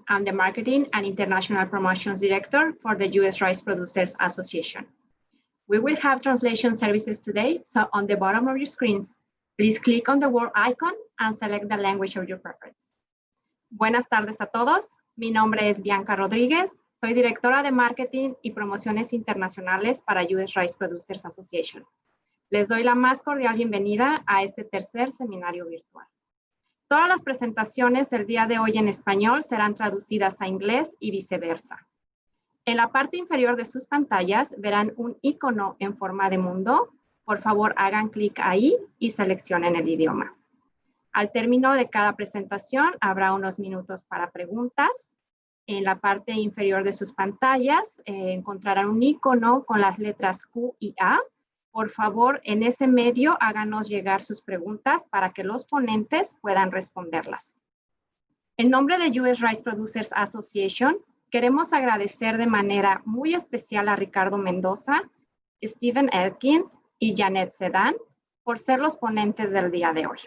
I'm the Marketing and International Promotions Director for the U.S. Rice Producers Association. We will have translation services today, so on the bottom of your screens, please click on the word icon and select the language of your preference. Buenas tardes a todos. Mi nombre es Bianca Rodríguez. Soy directora de Marketing y Promociones Internacionales para U.S. Rice Producers Association. Les doy la más cordial bienvenida a este tercer seminario virtual. Todas las presentaciones del día de hoy en español serán traducidas a inglés y viceversa. En la parte inferior de sus pantallas verán un icono en forma de mundo. Por favor, hagan clic ahí y seleccionen el idioma. Al término de cada presentación habrá unos minutos para preguntas. En la parte inferior de sus pantallas encontrarán un icono con las letras Q y A. Por favor, en ese medio háganos llegar sus preguntas para que los ponentes puedan responderlas. En nombre de U.S. Rice Producers Association, queremos agradecer de manera muy especial a Ricardo Mendoza, Stephen Elkins y Janet Sedan por ser los ponentes del día de hoy.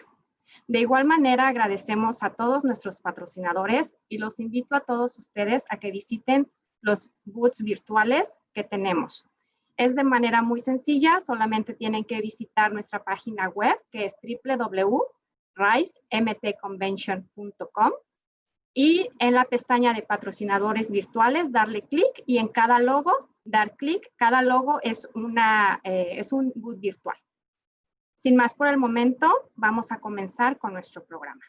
De igual manera, agradecemos a todos nuestros patrocinadores y los invito a todos ustedes a que visiten los booths virtuales que tenemos. Es de manera muy sencilla, solamente tienen que visitar nuestra página web que es www.ricemtconvention.com y en la pestaña de patrocinadores virtuales darle clic y en cada logo dar clic. Cada logo es un booth virtual. Sin más por el momento, vamos a comenzar con nuestro programa.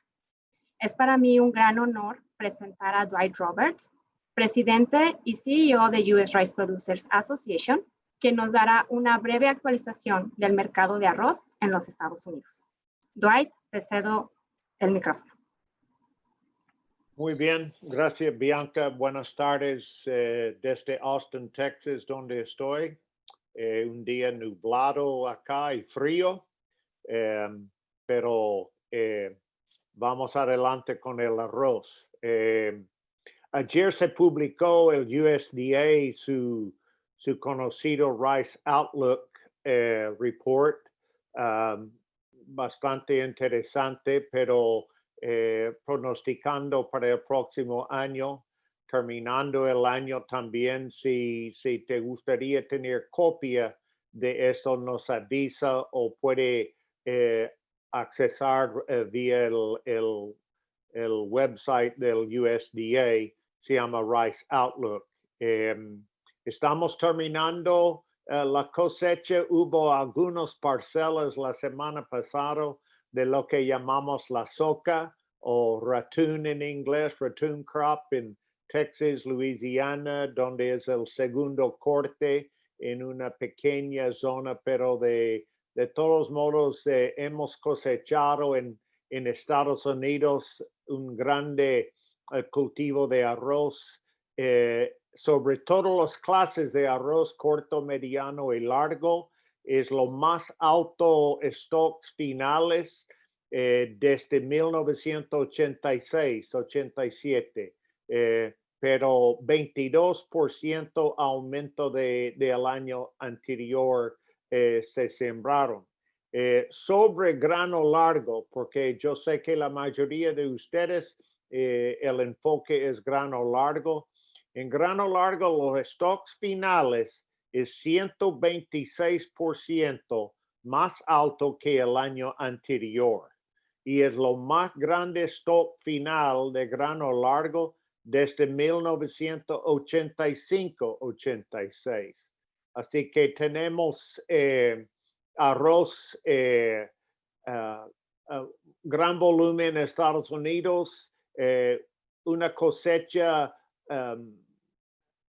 Es para mí un gran honor presentar a Dwight Roberts, presidente y CEO de U.S. Rice Producers Association, que nos dará una breve actualización del mercado de arroz en los Estados Unidos. Dwight, te cedo el micrófono. Muy bien, gracias Bianca. Buenas tardes desde Austin, Texas, donde estoy. Un día nublado acá y frío, pero vamos adelante con el arroz. Ayer se publicó el USDA su conocido Rice Outlook Report, bastante interesante, pero pronosticando para el próximo año, terminando el año también. Si te gustaría tener copia de eso, nos avisa o puede accesar vía el website del USDA, se llama Rice Outlook. Estamos terminando la cosecha. Hubo algunas parcelas la semana pasada de lo que llamamos la soca o ratoon en inglés, ratoon crop en Texas, Louisiana, donde es el segundo corte en una pequeña zona, pero de todos modos hemos cosechado en Estados Unidos un grande cultivo de arroz, sobre todo las clases de arroz corto, mediano y largo. Es lo más alto stocks finales desde 1986-87, pero 22% aumento del año anterior se sembraron. Sobre grano largo, porque yo sé que la mayoría de ustedes el enfoque es grano largo. En grano largo los stocks finales es 126% más alto que el año anterior y es lo más grande stock final de grano largo desde 1985-86. Así que tenemos arroz gran volumen en Estados Unidos, una cosecha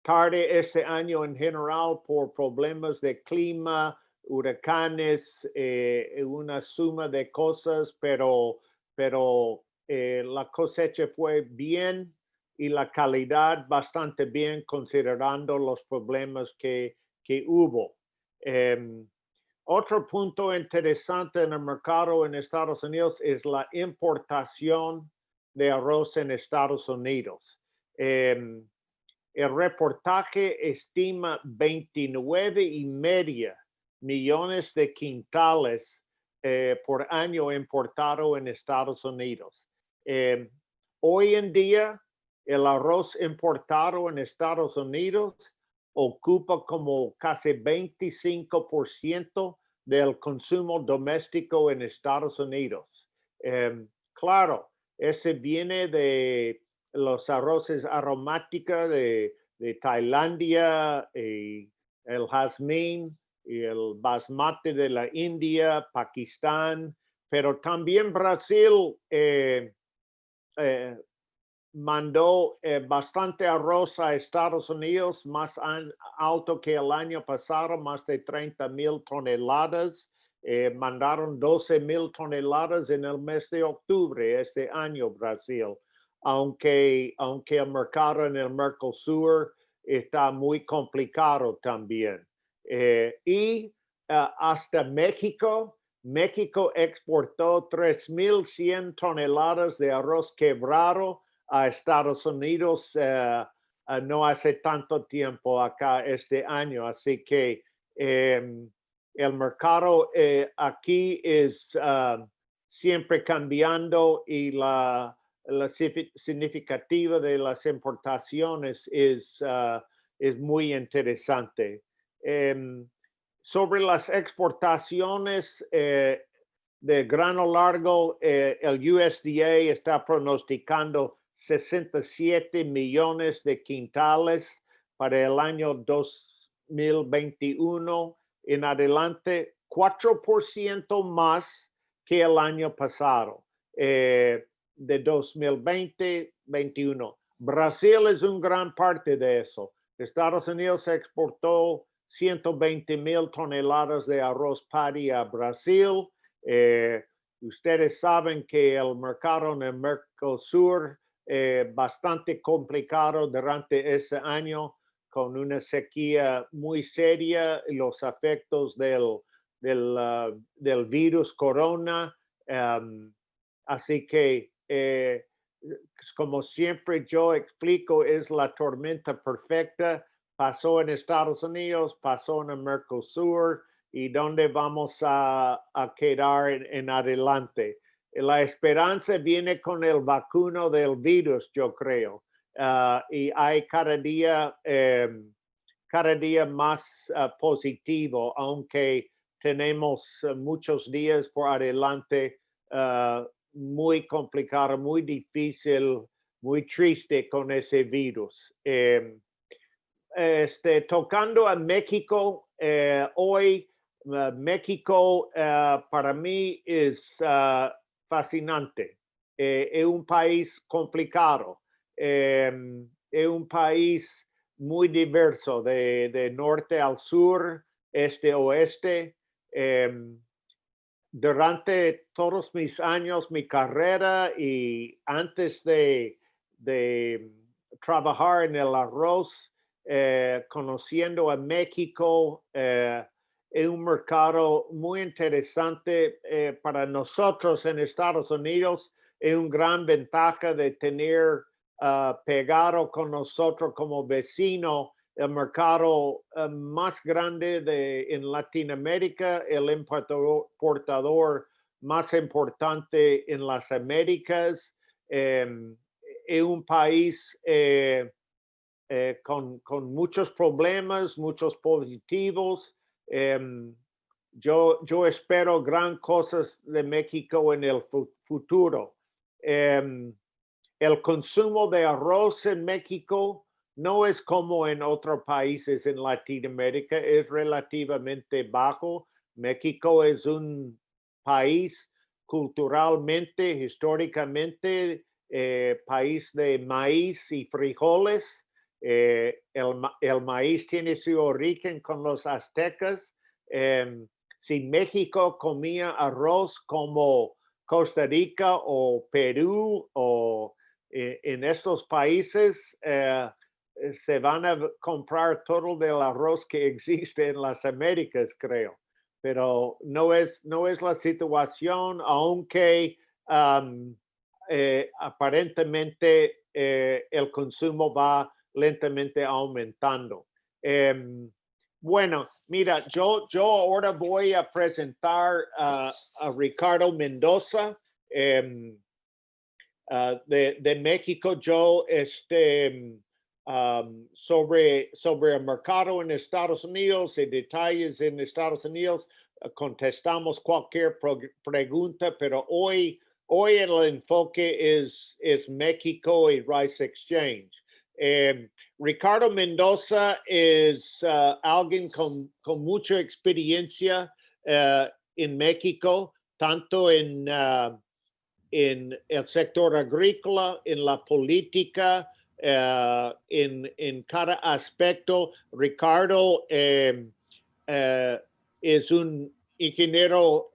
tarde este año en general por problemas de clima, huracanes, una suma de cosas, pero la cosecha fue bien y la calidad bastante bien considerando los problemas que hubo. Otro punto interesante en el mercado en Estados Unidos es la importación de arroz en Estados Unidos. El reportaje estima 29.5 millones de quintales por año importado en Estados Unidos. Hoy en día el arroz importado en Estados Unidos ocupa como casi 25% del consumo doméstico en Estados Unidos. Claro, ese viene de los arroces aromáticos de Tailandia, y el jazmín y el basmati de la India, Pakistán, pero también Brasil mandó bastante arroz a Estados Unidos, más alto que el año pasado, más de 30,000 toneladas. Mandaron 12,000 toneladas en el mes de octubre este año, Brasil, aunque el mercado en el Mercosur está muy complicado también. Y hasta México exportó 3,100 toneladas de arroz quebrado a Estados Unidos no hace tanto tiempo acá este año. Así que el mercado aquí es siempre cambiando y la significativa de las importaciones es muy interesante. Sobre las exportaciones de grano largo, el USDA está pronosticando 67 millones de quintales para el año 2021 en adelante, 4% más que el año pasado, de 2020-21. Brasil es una gran parte de eso. Estados Unidos exportó 120,000 toneladas de arroz paddy a Brasil. Ustedes saben que el mercado en el Mercosur bastante complicado durante ese año con una sequía muy seria y los efectos del virus corona. Así que, como siempre yo explico, es la tormenta perfecta. Pasó en Estados Unidos, pasó en el Mercosur, y dónde vamos a quedar en adelante. La esperanza viene con el vacuno del virus, yo creo, y hay cada día más positivo, aunque tenemos muchos días por adelante muy complicado, muy difícil, muy triste con ese virus. Tocando a México, hoy México para mí es fascinante. Es un país complicado. Es un país muy diverso, de norte al sur, este a oeste. Durante todos mis años, mi carrera y antes de trabajar en el arroz, conociendo a México, es un mercado muy interesante para nosotros en Estados Unidos. Es una gran ventaja de tener pegado con nosotros como vecino el mercado más grande en Latinoamérica, el importador más importante en las Américas. Es un país con muchos problemas, muchos positivos. Yo espero gran cosas de México en el futuro. El consumo de arroz en México no es como en otros países en Latinoamérica, es relativamente bajo. México es un país culturalmente, históricamente, país de maíz y frijoles. El maíz tiene su origen con los aztecas. Si México comía arroz como Costa Rica o Perú o en estos países, se van a comprar todo del arroz que existe en las Américas, creo. Pero no es la situación, aunque aparentemente el consumo va lentamente aumentando. Bueno, mira, yo ahora voy a presentar a Ricardo Mendoza. de México, yo sobre el mercado en Estados Unidos y detalles en Estados Unidos, contestamos cualquier pregunta, pero hoy el enfoque es México y Rice Exchange. Ricardo Mendoza es alguien con mucha experiencia en México, tanto en el sector agrícola, en la política, en cada aspecto. Ricardo es un ingeniero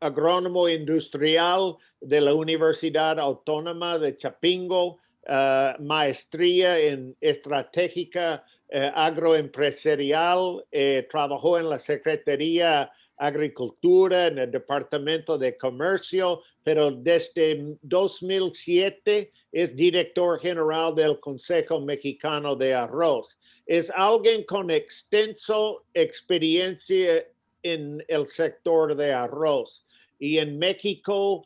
agrónomo industrial de la Universidad Autónoma de Chapingo, maestría en estratégica agroempresarial, trabajó en la Secretaría Agricultura, en el Departamento de Comercio, pero desde 2007 es director general del Consejo Mexicano de Arroz. Es alguien con extensa experiencia en el sector de arroz. Y en México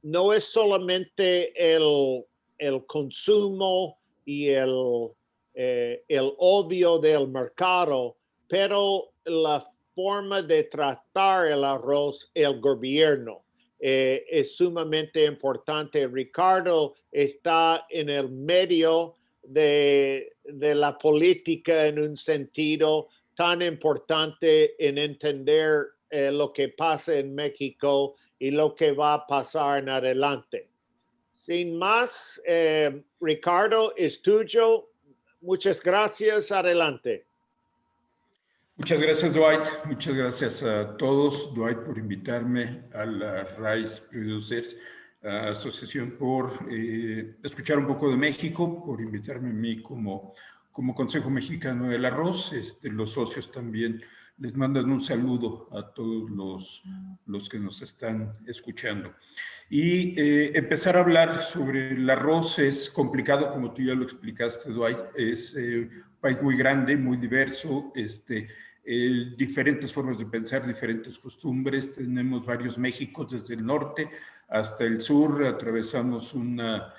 no es solamente el consumo y el obvio del mercado, pero la forma de tratar el arroz, el gobierno, es sumamente importante. Ricardo está en el medio de la política en un sentido tan importante en entender lo que pasa en México y lo que va a pasar en adelante. Sin más, Ricardo, es tuyo. Muchas gracias. Adelante. Muchas gracias, Dwight. Muchas gracias a todos, Dwight, por invitarme a la Rice Producers Asociación, por escuchar un poco de México, por invitarme a mí como Consejo Mexicano del Arroz. Los socios también les mandan un saludo a todos los que nos están escuchando. Y empezar a hablar sobre el arroz es complicado, como tú ya lo explicaste, Dwight. Es un país muy grande, muy diverso, diferentes formas de pensar, diferentes costumbres. Tenemos varios Méxicos desde el norte hasta el sur. Atravesamos una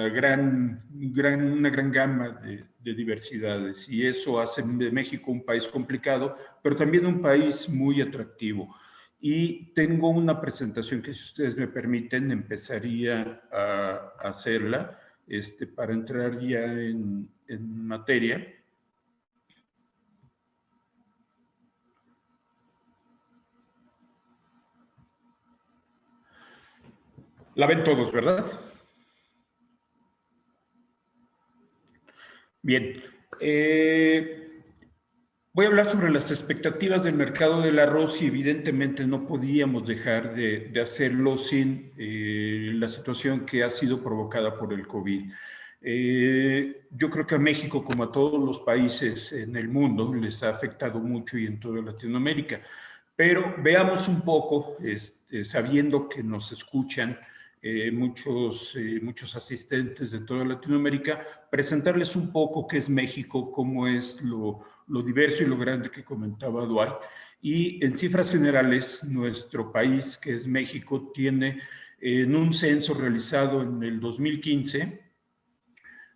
gran gama de diversidades, y eso hace de México un país complicado, pero también un país muy atractivo. Y tengo una presentación que, si ustedes me permiten, empezaría a hacerla para entrar ya en materia. La ven todos, ¿verdad? Bien. Voy a hablar sobre las expectativas del mercado del arroz, y evidentemente no podíamos dejar de hacerlo sin la situación que ha sido provocada por el COVID. Yo creo que a México, como a todos los países en el mundo, les ha afectado mucho, y en toda Latinoamérica. Pero veamos un poco, sabiendo que nos escuchan muchos asistentes de toda Latinoamérica, presentarles un poco qué es México, cómo es lo diverso y lo grande que comentaba Dwight. Y en cifras generales, nuestro país, que es México, tiene en un censo realizado en el 2015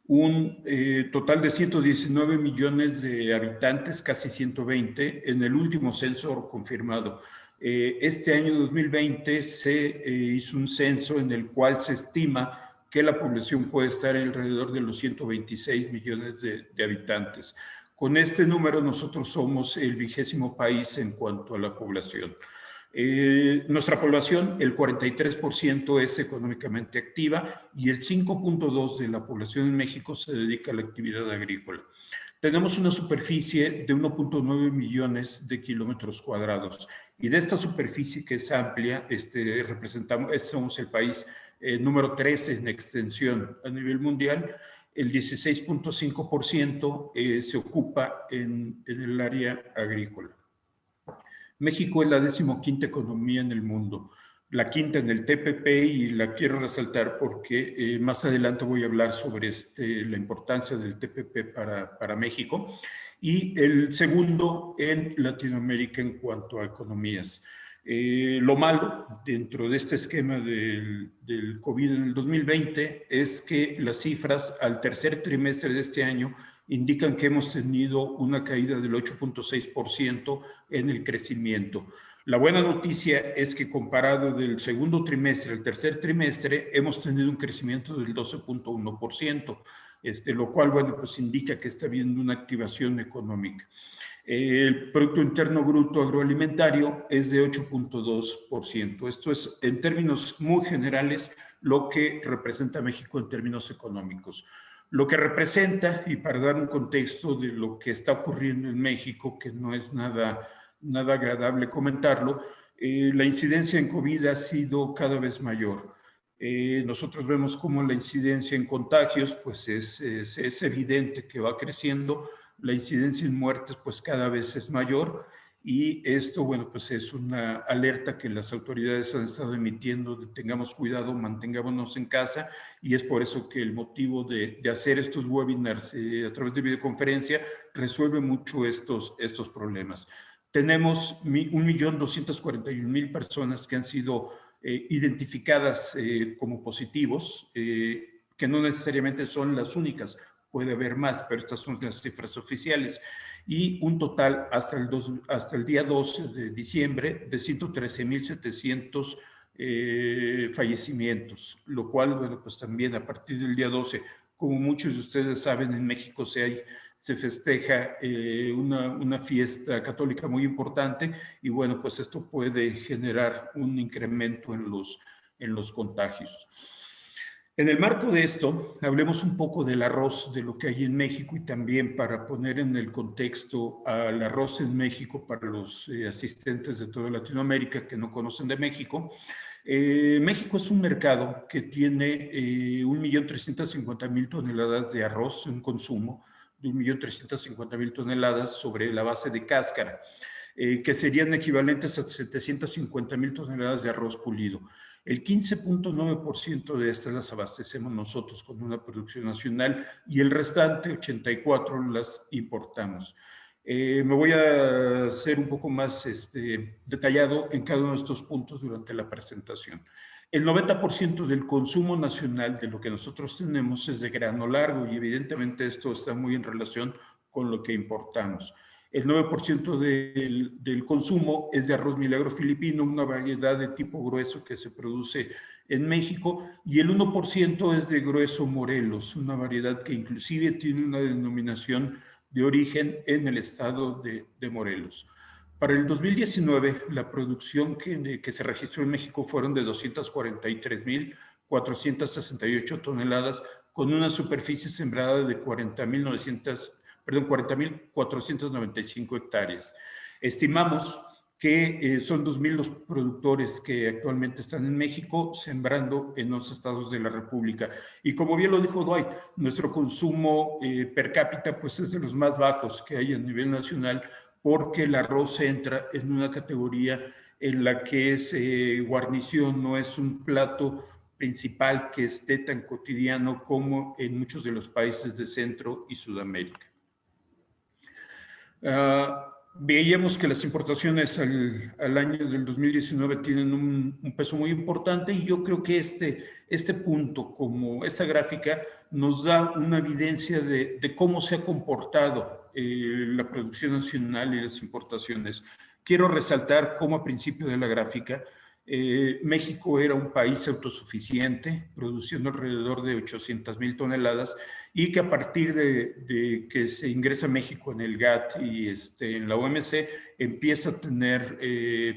un total de 119 millones de habitantes, casi 120, en el último censo confirmado. Este año 2020 se hizo un censo en el cual se estima que la población puede estar alrededor de los 126 millones de habitantes. Con este número, nosotros somos el 20º país en cuanto a la población. Nuestra población, el 43% es económicamente activa, y el 5.2% de la población en México se dedica a la actividad agrícola. Tenemos una superficie de 1.9 millones de kilómetros cuadrados, y de esta superficie, que es amplia, somos el país número 13 en extensión a nivel mundial. El 16.5% se ocupa en el área agrícola. México es la 15ª economía en el mundo, la 5ª en el TPP, y la quiero resaltar porque más adelante voy a hablar sobre la importancia del TPP para México, y el segundo en Latinoamérica en cuanto a economías. Lo malo dentro de este esquema del COVID en el 2020 es que las cifras al tercer trimestre de este año indican que hemos tenido una caída del 8.6% en el crecimiento. La buena noticia es que comparado del segundo trimestre al tercer trimestre hemos tenido un crecimiento del 12.1%, lo cual, bueno, pues indica que está habiendo una activación económica. El Producto Interno Bruto agroalimentario es de 8.2%. Esto es, en términos muy generales, lo que representa México en términos económicos. Lo que representa, y para dar un contexto de lo que está ocurriendo en México, que no es nada agradable comentarlo, la incidencia en COVID ha sido cada vez mayor. Nosotros vemos cómo la incidencia en contagios, pues es evidente que va creciendo. La incidencia en muertes, pues cada vez es mayor. Y esto, bueno, pues es una alerta que las autoridades han estado emitiendo de tengamos cuidado, mantengámonos en casa, y es por eso que el motivo de hacer estos webinars a través de videoconferencia resuelve mucho estos problemas. Tenemos 1.241.000 personas que han sido identificadas como positivos, que no necesariamente son las únicas, puede haber más, pero estas son las cifras oficiales, y un total hasta el día 12 de diciembre de 113.700 fallecimientos, lo cual, bueno, pues también a partir del día 12, como muchos de ustedes saben, en México se festeja una fiesta católica muy importante, y bueno, pues esto puede generar un incremento en los contagios. En el marco de esto, hablemos un poco del arroz, de lo que hay en México, y también para poner en el contexto al arroz en México para los asistentes de toda Latinoamérica que no conocen de México. México es un mercado que tiene 1.350.000 toneladas de arroz en consumo, de 1.350.000 toneladas sobre la base de cáscara, que serían equivalentes a 750.000 toneladas de arroz pulido. El 15.9% de estas las abastecemos nosotros con una producción nacional, y el restante, 84%, las importamos. Me voy a ser un poco más detallado en cada uno de estos puntos durante la presentación. El 90% del consumo nacional de lo que nosotros tenemos es de grano largo, y evidentemente esto está muy en relación con lo que importamos. El 9% del consumo es de arroz milagro filipino, una variedad de tipo grueso que se produce en México, y el 1% es de grueso Morelos, una variedad que inclusive tiene una denominación de origen en el estado de Morelos. Para el 2019, la producción que se registró en México fueron de 243.468 toneladas, con una superficie sembrada de 40.495 hectáreas. Estimamos que son 2.000 los productores que actualmente están en México sembrando en los estados de la República. Y como bien lo dijo Dwight, nuestro consumo per cápita pues es de los más bajos que hay a nivel nacional, porque el arroz entra en una categoría en la que es guarnición, no es un plato principal que esté tan cotidiano como en muchos de los países de Centro y Sudamérica. Veíamos que las importaciones al año del 2019 tienen un peso muy importante, y yo creo que este punto, como esta gráfica, nos da una evidencia de cómo se ha comportado la producción nacional y las importaciones. Quiero resaltar cómo a principio de la gráfica México era un país autosuficiente, produciendo alrededor de 800.000 toneladas, y que a partir de que se ingresa México en el GATT y en la OMC, empieza a tener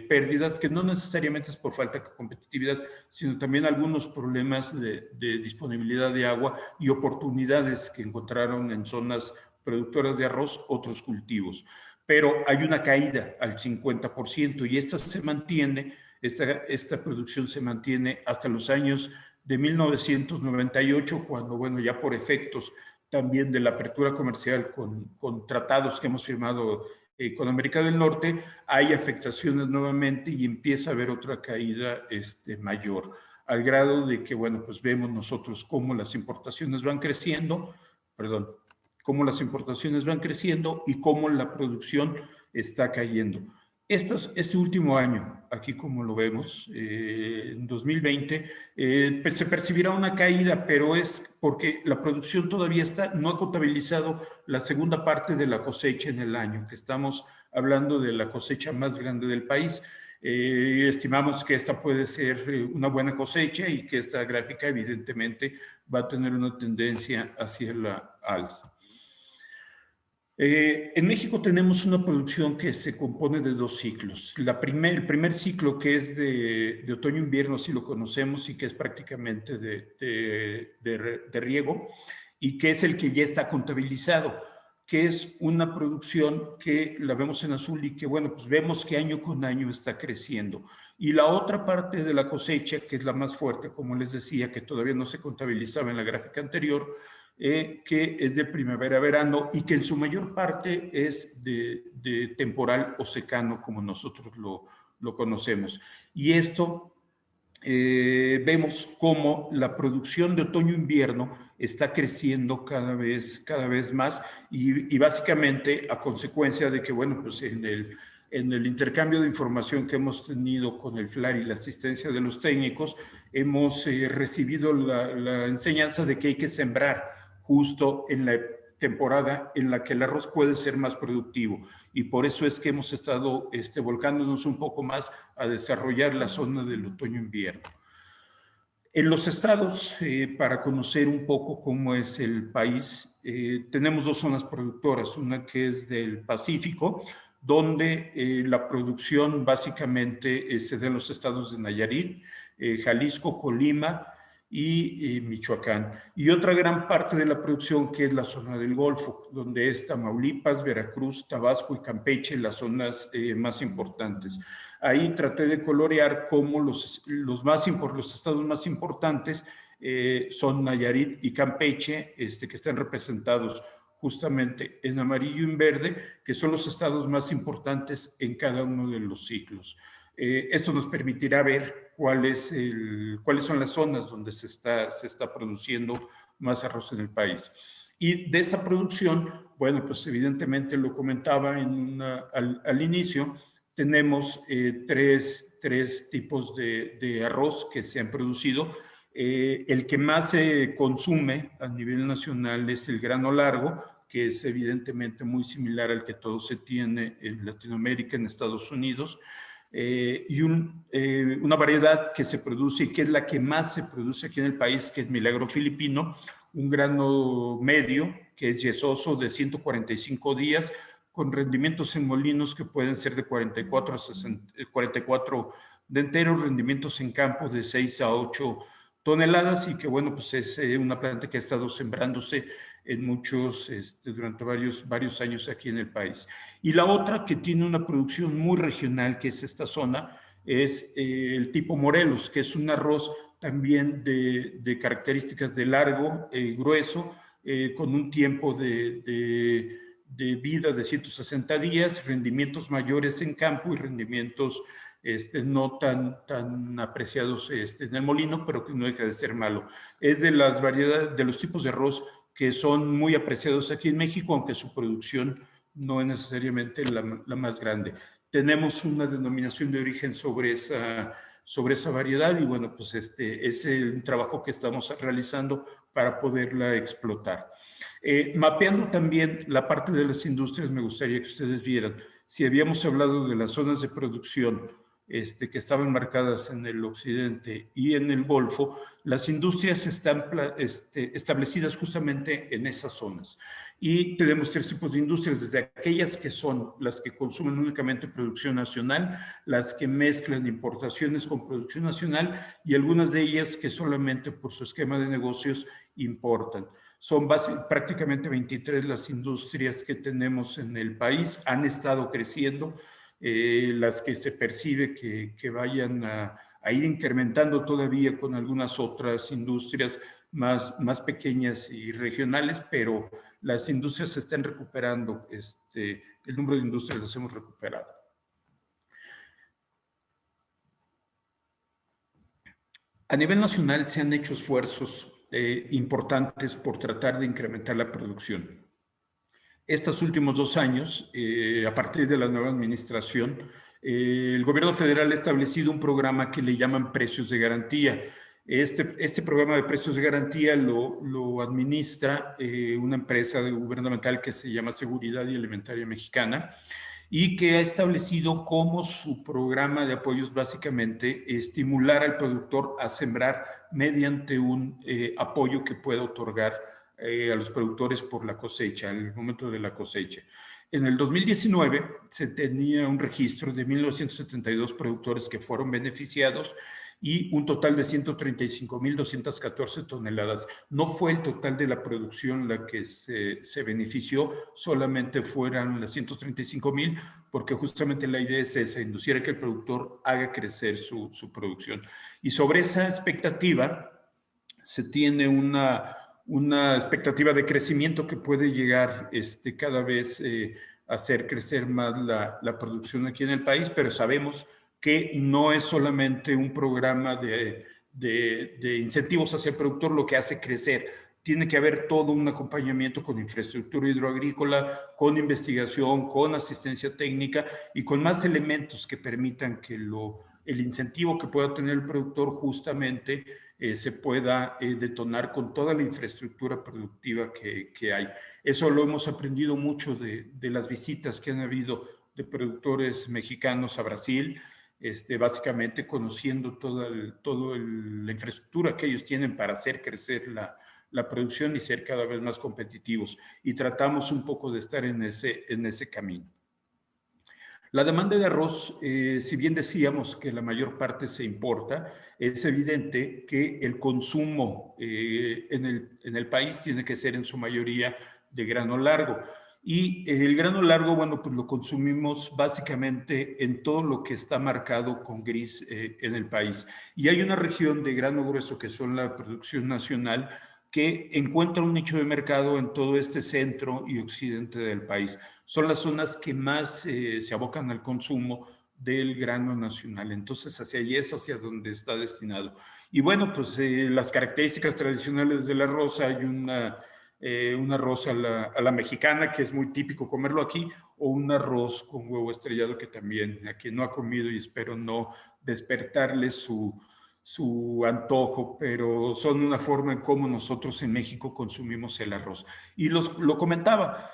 pérdidas, que no necesariamente es por falta de competitividad, sino también algunos problemas de disponibilidad de agua y oportunidades que encontraron en zonas productoras de arroz otros cultivos. Pero hay una caída al 50%, y esta se mantiene. Esta producción se mantiene hasta los años de 1998, cuando, bueno, ya por efectos también de la apertura comercial con tratados que hemos firmado con América del Norte, hay afectaciones nuevamente y empieza a haber otra caída mayor, al grado de que, bueno, pues vemos nosotros cómo las importaciones van creciendo, cómo las importaciones van creciendo y cómo la producción está cayendo. Este último año, aquí como lo vemos, en 2020, pues se percibirá una caída, pero es porque la producción todavía no ha contabilizado la segunda parte de la cosecha en el año, que estamos hablando de la cosecha más grande del país. Estimamos que esta puede ser una buena cosecha y que esta gráfica evidentemente va a tener una tendencia hacia la alza. En México tenemos una producción que se compone de dos ciclos. El primer ciclo, que es de otoño-invierno, así lo conocemos, y que es prácticamente de riego, y que es el que ya está contabilizado, que es una producción que la vemos en azul y que, bueno, pues vemos que año con año está creciendo. Y la otra parte de la cosecha, que es la más fuerte, como les decía, que todavía no se contabilizaba en la gráfica anterior, que es de primavera-verano y que en su mayor parte es de temporal o secano, como nosotros lo conocemos. Y esto vemos cómo la producción de otoño-invierno está creciendo cada vez más y básicamente a consecuencia de que, bueno, pues en el intercambio de información que hemos tenido con el FLAR y la asistencia de los técnicos, hemos recibido la enseñanza de que hay que sembrar justo en la temporada en la que el arroz puede ser más productivo. Y por eso es que hemos estado volcándonos un poco más a desarrollar la zona del otoño-invierno. En los estados, para conocer un poco cómo es el país, tenemos dos zonas productoras, una que es del Pacífico, donde la producción básicamente se da en los estados de Nayarit, Jalisco, Colima y Michoacán. Y otra gran parte de la producción que es la zona del Golfo, donde es Tamaulipas, Veracruz, Tabasco y Campeche, las zonas más importantes. Ahí traté de colorear cómo los estados más importantes son Nayarit y Campeche, que están representados justamente en amarillo y en verde, que son los estados más importantes en cada uno de los ciclos. Esto nos permitirá ver cuáles son las zonas donde se está produciendo más arroz en el país. Y de esta producción, bueno, pues evidentemente lo comentaba al inicio, tenemos tres tipos de arroz que se han producido. El que más se consume a nivel nacional es el grano largo, que es evidentemente muy similar al que todo se tiene en Latinoamérica, en Estados Unidos. Y una variedad que se produce y que es la que más se produce aquí en el país, que es Milagro Filipino, un grano medio que es yesoso de 145 días, con rendimientos en molinos que pueden ser de 44 a 44 de enteros, rendimientos en campo de 6 a 8 toneladas y que, bueno, pues es una planta que ha estado sembrándose en durante varios años aquí en el país. Y la otra que tiene una producción muy regional, que es esta zona, es el tipo Morelos, que es un arroz también de características de largo, grueso, con un tiempo de vida de 160 días, rendimientos mayores en campo y rendimientos no tan apreciados en el molino, pero que no deja de ser malo. Es de las variedades, de los tipos de arroz que son muy apreciados aquí en México, aunque su producción no es necesariamente la más grande. Tenemos una denominación de origen sobre esa variedad y bueno, pues es el trabajo que estamos realizando para poderla explotar. Mapeando también la parte de las industrias, me gustaría que ustedes vieran, si habíamos hablado de las zonas de producción que estaban marcadas en el occidente y en el Golfo, las industrias están establecidas justamente en esas zonas. Y tenemos tres tipos de industrias, desde aquellas que son las que consumen únicamente producción nacional, las que mezclan importaciones con producción nacional y algunas de ellas que solamente por su esquema de negocios importan. Son prácticamente 23 las industrias que tenemos en el país, han estado creciendo, las que se percibe que vayan a ir incrementando todavía con algunas otras industrias más pequeñas y regionales, pero las industrias se están recuperando, el número de industrias las hemos recuperado. A nivel nacional se han hecho esfuerzos importantes por tratar de incrementar la producción. Estos últimos 2 años, a partir de la nueva administración, El gobierno federal ha establecido un programa que le llaman precios de garantía. Este programa de precios de garantía lo administra una empresa gubernamental que se llama Seguridad y Alimentaria Mexicana, y que ha establecido como su programa de apoyos básicamente estimular al productor a sembrar mediante un apoyo que pueda otorgar a los productores por la cosecha, en el momento de la cosecha. En el 2019 se tenía un registro de 1.972 productores que fueron beneficiados y un total de 135.214 toneladas. No fue el total de la producción la que se benefició, solamente fueran las 135.000, porque justamente la idea es esa, inducir a que el productor haga crecer su producción. Y sobre esa expectativa se tiene una expectativa de crecimiento que puede llegar cada vez a hacer crecer más la producción aquí en el país, pero sabemos que no es solamente un programa de incentivos hacia el productor lo que hace crecer. Tiene que haber todo un acompañamiento con infraestructura hidroagrícola, con investigación, con asistencia técnica y con más elementos que permitan que el incentivo que pueda tener el productor justamente se pueda detonar con toda la infraestructura productiva que hay. Eso lo hemos aprendido mucho de las visitas que han habido de productores mexicanos a Brasil, básicamente conociendo toda la infraestructura que ellos tienen para hacer crecer la producción y ser cada vez más competitivos. Y tratamos un poco de estar en ese camino. La demanda de arroz, si bien decíamos que la mayor parte se importa, es evidente que el consumo en el país tiene que ser en su mayoría de grano largo. Y el grano largo, bueno, pues lo consumimos básicamente en todo lo que está marcado con gris en el país. Y hay una región de grano grueso que son la producción nacional que encuentra un nicho de mercado en todo este centro y occidente del país. Son las zonas que más se abocan al consumo del grano nacional. Entonces, hacia allí es hacia donde está destinado. Y bueno, pues las características tradicionales del arroz, hay un arroz a la mexicana, que es muy típico comerlo aquí, o un arroz con huevo estrellado, que también a quien no ha comido, y espero no despertarle su antojo, pero son una forma en cómo nosotros en México consumimos el arroz. Y lo comentaba,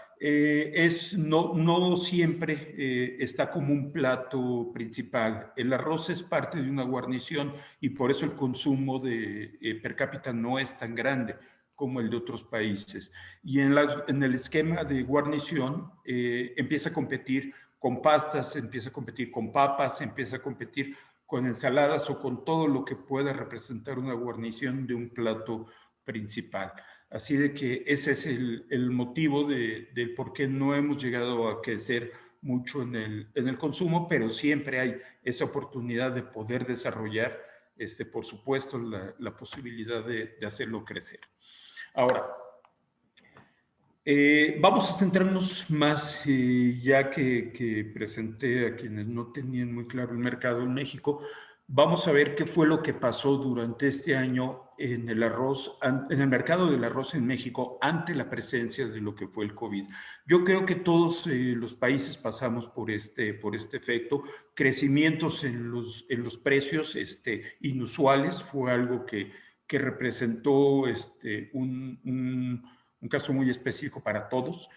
no siempre está como un plato principal. El arroz es parte de una guarnición y por eso el consumo per cápita no es tan grande como el de otros países. Y en el esquema de guarnición empieza a competir con pastas, empieza a competir con papas, empieza a competir con ensaladas o con todo lo que pueda representar una guarnición de un plato principal. Así de que ese es el motivo del por qué no hemos llegado a crecer mucho en el consumo, pero siempre hay esa oportunidad de poder desarrollar, por supuesto, la posibilidad de hacerlo crecer. Ahora, vamos a centrarnos más, ya que presenté a quienes no tenían muy claro el mercado en México, vamos a ver qué fue lo que pasó durante este año en el mercado del arroz en México ante la presencia de lo que fue el COVID. Yo creo que todos los países pasamos por este efecto. Crecimientos en los precios inusuales fue algo que representó un caso muy específico para todos.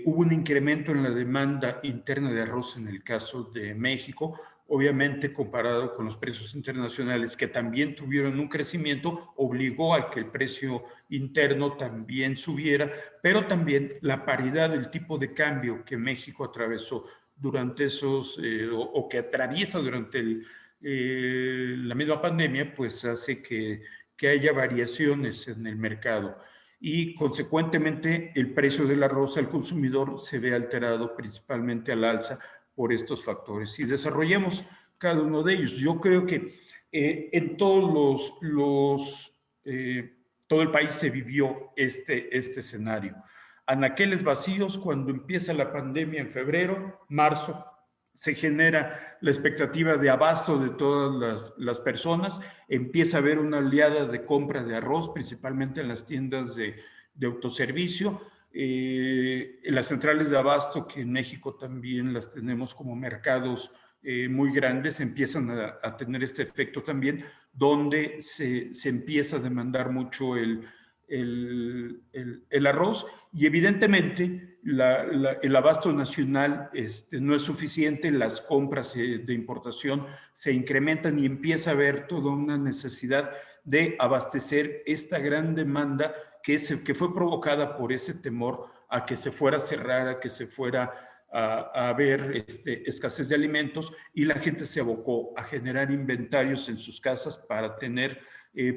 Hubo un incremento en la demanda interna de arroz en el caso de México, obviamente comparado con los precios internacionales que también tuvieron un crecimiento, obligó a que el precio interno también subiera, pero también la paridad del tipo de cambio que México atravesó durante o que atraviesa durante la misma pandemia, pues hace que haya variaciones en el mercado. Y consecuentemente el precio del arroz al consumidor se ve alterado principalmente al alza por estos factores. Y desarrollemos cada uno de ellos. Yo creo que en todos todo el país se vivió este escenario. Anaqueles vacíos cuando empieza la pandemia en febrero, marzo, se genera la expectativa de abasto de todas las personas, empieza a haber una oleada de compra de arroz, principalmente en las tiendas de autoservicio, en las centrales de abasto, que en México también las tenemos como mercados muy grandes empiezan a tener este efecto también, donde se empieza a demandar mucho el arroz, y evidentemente el abasto nacional no es suficiente, las compras de importación se incrementan y empieza a haber toda una necesidad de abastecer esta gran demanda que fue provocada por ese temor a que se fuera a cerrar, a que se fuera a haber escasez de alimentos, y la gente se abocó a generar inventarios en sus casas para tener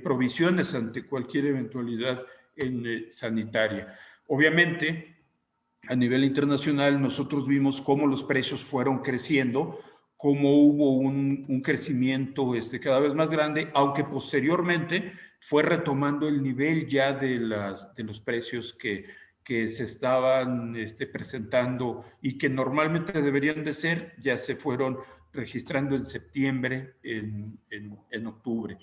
provisiones ante cualquier eventualidad sanitaria. Obviamente, a nivel internacional, nosotros vimos cómo los precios fueron creciendo, cómo hubo un crecimiento cada vez más grande, aunque posteriormente fue retomando el nivel ya de los precios que se estaban presentando y que normalmente deberían de ser, ya se fueron registrando en septiembre, en octubre,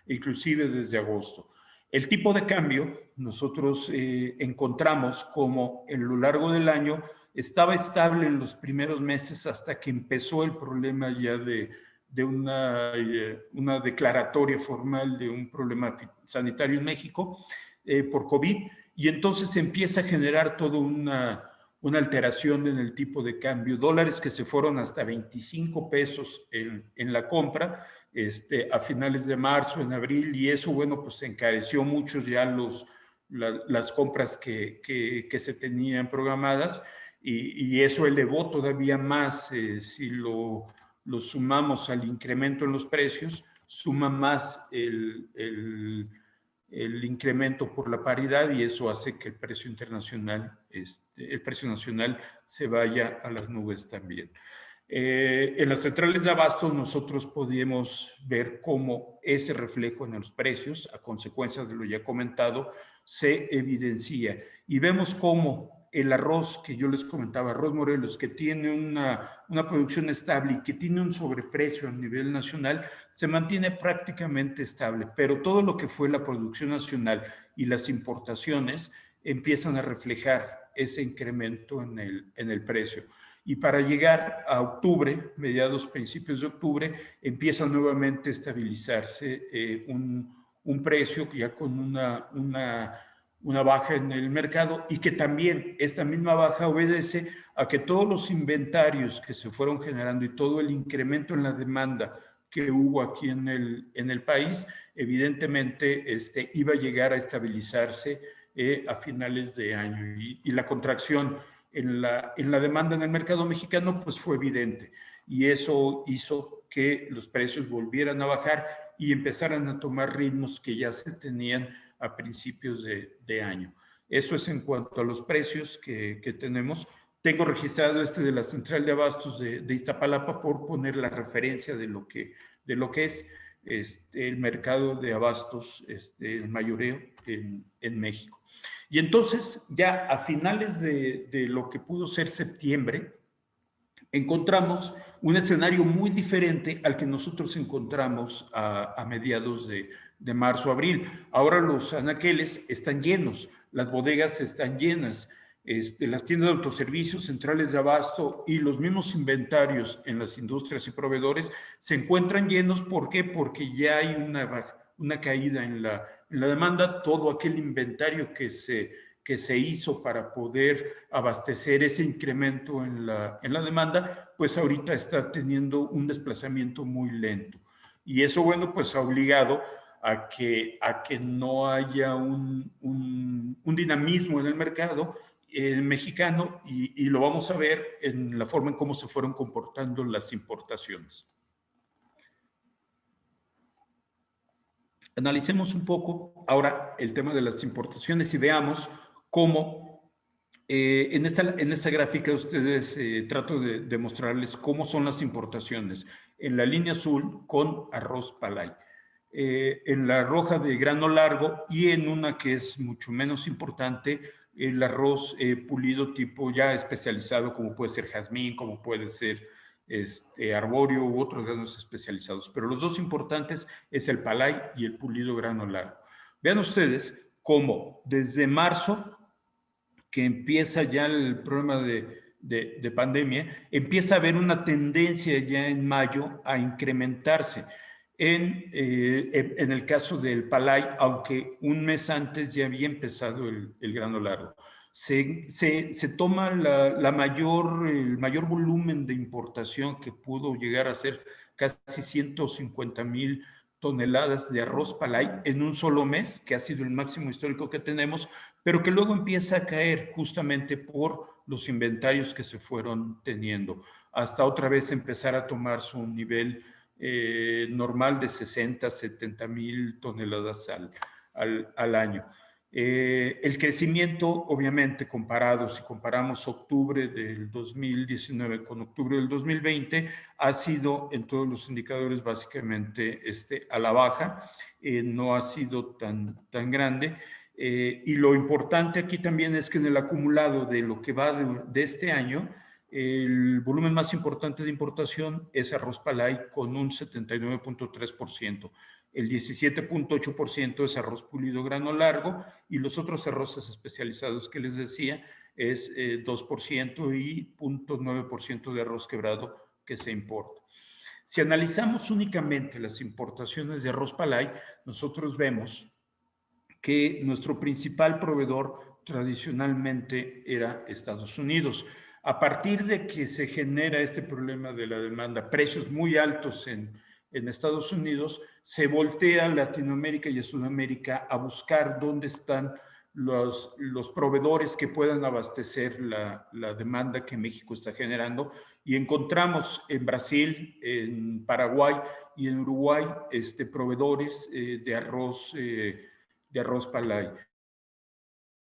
inclusive desde agosto. El tipo de cambio, nosotros encontramos como en lo largo del año estaba estable en los primeros meses hasta que empezó el problema ya de una declaratoria formal de un problema sanitario en México por COVID, y entonces se empieza a generar toda una alteración en el tipo de cambio. Dólares que se fueron hasta 25 pesos en la compra a finales de marzo, en abril, y eso, bueno, pues encareció mucho ya las compras que se tenían programadas, y eso elevó todavía más, si lo sumamos al incremento en los precios, suma más el incremento por la paridad, y eso hace que el precio internacional, el precio nacional se vaya a las nubes también. En las centrales de abasto nosotros podíamos ver cómo ese reflejo en los precios, a consecuencia de lo ya comentado, se evidencia, y vemos cómo el arroz que yo les comentaba, arroz Morelos, que tiene una producción estable y que tiene un sobreprecio a nivel nacional, se mantiene prácticamente estable, pero todo lo que fue la producción nacional y las importaciones empiezan a reflejar ese incremento en el precio. Y para llegar a octubre, mediados, principios de octubre, empieza nuevamente a estabilizarse un precio ya con una baja en el mercado, y que también esta misma baja obedece a que todos los inventarios que se fueron generando y todo el incremento en la demanda que hubo aquí en el país, evidentemente iba a llegar a estabilizarse a finales de año, y la contracción en la demanda en el mercado mexicano pues fue evidente, y eso hizo que los precios volvieran a bajar y empezaran a tomar ritmos que ya se tenían a principios de año. Eso es en cuanto a los precios que tenemos. Tengo registrado de la central de abastos de Iztapalapa por poner la referencia de lo que es el mercado de abastos, el mayoreo en México. Y entonces, ya a finales de lo que pudo ser septiembre, encontramos un escenario muy diferente al que nosotros encontramos a mediados de marzo, abril. Ahora los anaqueles están llenos, las bodegas están llenas, las tiendas de autoservicios, centrales de abasto y los mismos inventarios en las industrias y proveedores se encuentran llenos. ¿Por qué? Porque ya hay una caída en la demanda. Todo aquel inventario que se hizo para poder abastecer ese incremento en la demanda, pues ahorita está teniendo un desplazamiento muy lento. Y eso, bueno, pues ha obligado a que no haya un dinamismo en el mercado mexicano, y lo vamos a ver en la forma en cómo se fueron comportando las importaciones. Analicemos un poco ahora el tema de las importaciones y veamos cómo en esta gráfica ustedes trato de mostrarles cómo son las importaciones. En la línea azul con arroz palay, en la roja de grano largo, y en una que es mucho menos importante, el arroz pulido tipo ya especializado, como puede ser jazmín, como puede ser arbóreo u otros granos especializados. Pero los dos importantes es el palay y el pulido grano largo. Vean ustedes cómo desde marzo, que empieza ya el problema de pandemia, empieza a haber una tendencia ya en mayo a incrementarse. En el caso del Palay, aunque un mes antes ya había empezado el grano largo. Se toma el mayor volumen de importación que pudo llegar a ser casi 150,000 toneladas de arroz Palay en un solo mes, que ha sido el máximo histórico que tenemos, pero que luego empieza a caer justamente por los inventarios que se fueron teniendo, hasta otra vez empezar a tomar su nivel normal de 60, 70,000 toneladas al año. El crecimiento, obviamente, si comparamos octubre del 2019 con octubre del 2020, ha sido en todos los indicadores básicamente a la baja, no ha sido tan grande. Y lo importante aquí también es que en el acumulado de lo que va de este año, el volumen más importante de importación es arroz Palay con un 79.3%. El 17.8% es arroz pulido grano largo y los otros arroces especializados que les decía es 2% y 0.9% de arroz quebrado que se importa. Si analizamos únicamente las importaciones de arroz Palay, nosotros vemos que nuestro principal proveedor tradicionalmente era Estados Unidos. A partir de que se genera este problema de la demanda, precios muy altos en Estados Unidos, se voltea a Latinoamérica y a Sudamérica a buscar dónde están los proveedores que puedan abastecer la demanda que México está generando, y encontramos en Brasil, en Paraguay y en Uruguay proveedores de arroz Palay.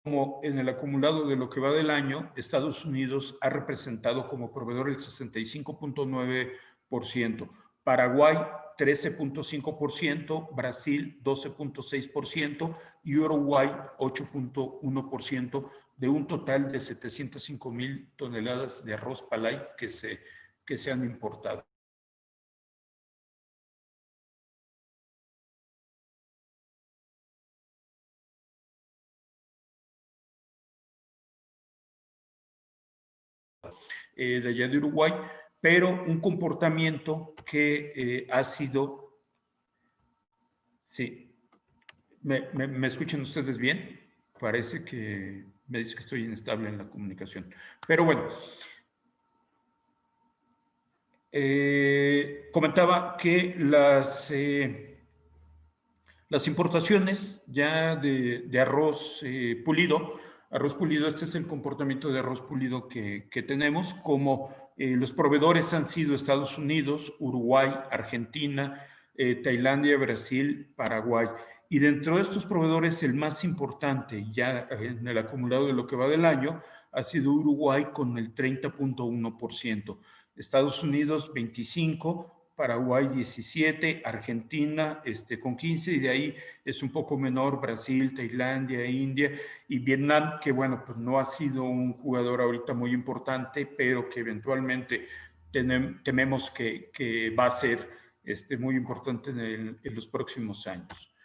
Como en el acumulado de lo que va del año, Estados Unidos ha representado como proveedor el 65.9%, Paraguay 13.5%, Brasil 12.6% y Uruguay 8.1%, de un total de 705,000 toneladas de arroz Palay que se han importado. De allá de Uruguay, pero un comportamiento que ha sido... Sí, ¿me escuchan ustedes bien? Parece que me dice que estoy inestable en la comunicación. Pero bueno, comentaba que las importaciones ya de arroz pulido, este es el comportamiento de arroz pulido que tenemos, como los proveedores han sido Estados Unidos, Uruguay, Argentina, Tailandia, Brasil, Paraguay. Y dentro de estos proveedores, el más importante ya en el acumulado de lo que va del año ha sido Uruguay con el 30.1%, Estados Unidos 25%, Paraguay 17%, Argentina con 15%, y de ahí es un poco menor Brasil, Tailandia, India y Vietnam, que bueno, pues no ha sido un jugador ahorita muy importante, pero que eventualmente tememos que va a ser muy importante en los próximos años.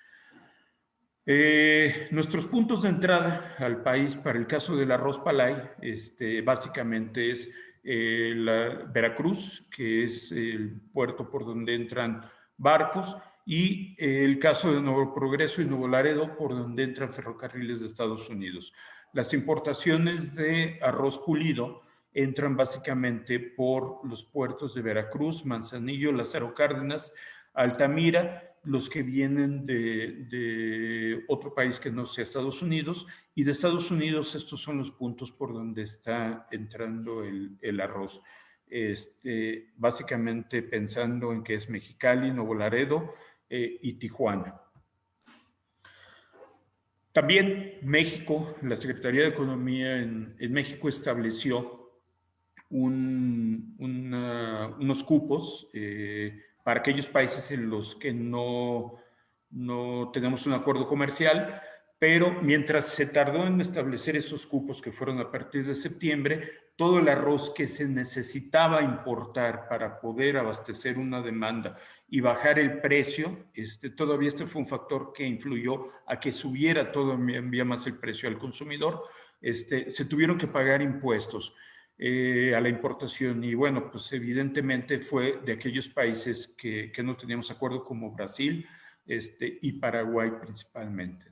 Nuestros puntos de entrada al país para el caso del arroz Palay básicamente es Veracruz, que es el puerto por donde entran barcos, y el caso de Nuevo Progreso y Nuevo Laredo, por donde entran ferrocarriles de Estados Unidos. Las importaciones de arroz pulido entran básicamente por los puertos de Veracruz, Manzanillo, Lázaro Cárdenas, Altamira, los que vienen de otro país que no sea Estados Unidos, y de Estados Unidos estos son los puntos por donde está entrando el arroz. Básicamente pensando en que es Mexicali, Nuevo Laredo y Tijuana. También México, la Secretaría de Economía en México estableció unos cupos para aquellos países en los que no tenemos un acuerdo comercial, pero mientras se tardó en establecer esos cupos, que fueron a partir de septiembre, todo el arroz que se necesitaba importar para poder abastecer una demanda y bajar el precio, todavía fue un factor que influyó a que subiera todavía más el precio al consumidor. Se tuvieron que pagar impuestos. a la importación. Y bueno, pues evidentemente fue de aquellos países que no teníamos acuerdo, como Brasil y Paraguay principalmente.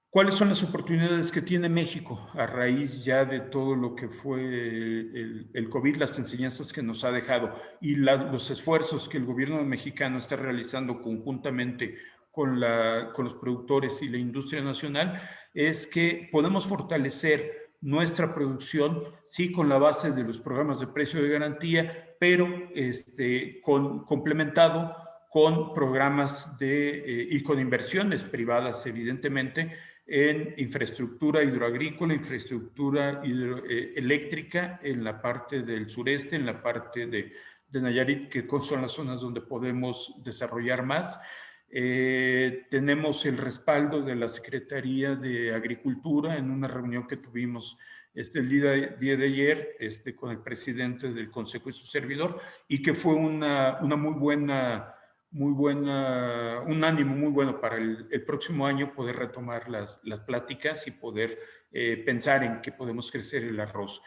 ¿Cuáles son las oportunidades que tiene México a raíz ya de todo lo que fue el COVID, las enseñanzas que nos ha dejado y los esfuerzos que el gobierno mexicano está realizando conjuntamente con los productores y la industria nacional? Es que podemos fortalecer nuestra producción, sí, con la base de los programas de precio de garantía, pero complementado con programas y con inversiones privadas, evidentemente, en infraestructura hidroagrícola, infraestructura eléctrica en la parte del sureste, en la parte de Nayarit, que son las zonas donde podemos desarrollar más. Tenemos el respaldo de la Secretaría de Agricultura en una reunión que tuvimos el día de ayer con el presidente del Consejo y su servidor, y que fue un ánimo muy bueno para el próximo año poder retomar las pláticas y poder pensar en que podemos crecer el arroz.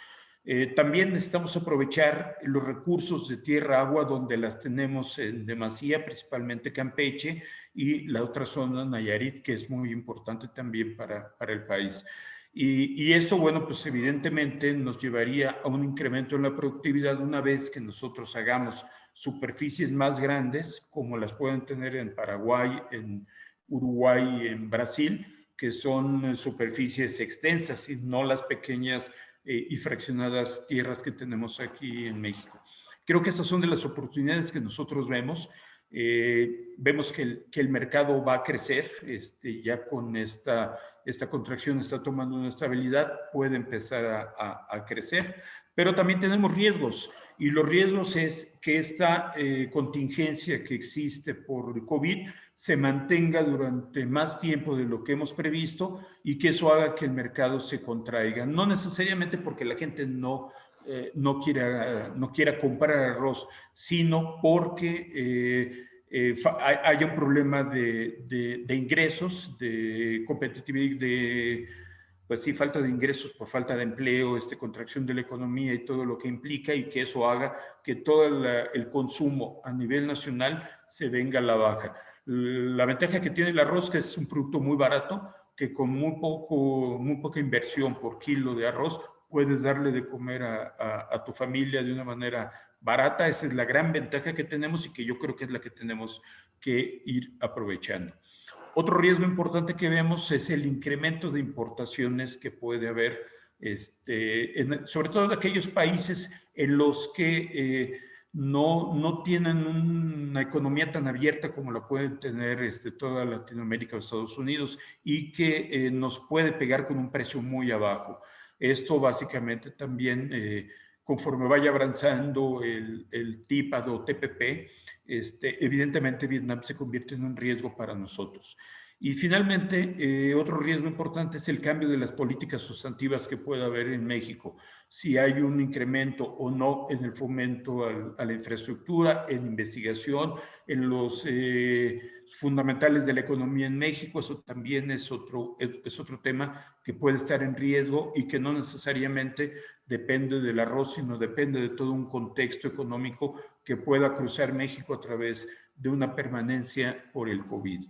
También necesitamos aprovechar los recursos de tierra, agua, donde las tenemos en demasía, principalmente Campeche y la otra zona, Nayarit, que es muy importante también para el país. Y eso, bueno, pues evidentemente nos llevaría a un incremento en la productividad una vez que nosotros hagamos superficies más grandes, como las pueden tener en Paraguay, en Uruguay y en Brasil, que son superficies extensas y no las pequeñas y fraccionadas tierras que tenemos aquí en México. Creo que esas son de las oportunidades que nosotros vemos. Vemos que el mercado va a crecer, ya con esta contracción está tomando una estabilidad, puede empezar a crecer, pero también tenemos riesgos, y los riesgos es que esta contingencia que existe por COVID se mantenga durante más tiempo de lo que hemos previsto y que eso haga que el mercado se contraiga. No necesariamente porque la gente no quiera comprar arroz, sino porque haya un problema de ingresos, de competitividad, pues sí, falta de ingresos por falta de empleo, contracción de la economía y todo lo que implica, y que eso haga que todo el consumo a nivel nacional se venga a la baja. La ventaja que tiene el arroz, que es un producto muy barato, que con muy poca inversión por kilo de arroz puedes darle de comer a tu familia de una manera barata. Esa es la gran ventaja que tenemos y que yo creo que es la que tenemos que ir aprovechando. Otro riesgo importante que vemos es el incremento de importaciones que puede haber, sobre todo en aquellos países en los que no tienen una economía tan abierta como la pueden tener toda Latinoamérica o Estados Unidos, y que nos puede pegar con un precio muy abajo. Esto básicamente también, conforme vaya avanzando el TIPAD o TPP, evidentemente Vietnam se convierte en un riesgo para nosotros. Y finalmente, otro riesgo importante es el cambio de las políticas sustantivas que pueda haber en México. Si hay un incremento o no en el fomento a la infraestructura, en investigación, en los fundamentales de la economía en México, eso también es otro tema que puede estar en riesgo y que no necesariamente depende del arroz, sino depende de todo un contexto económico que pueda cruzar México a través de una permanencia por el COVID.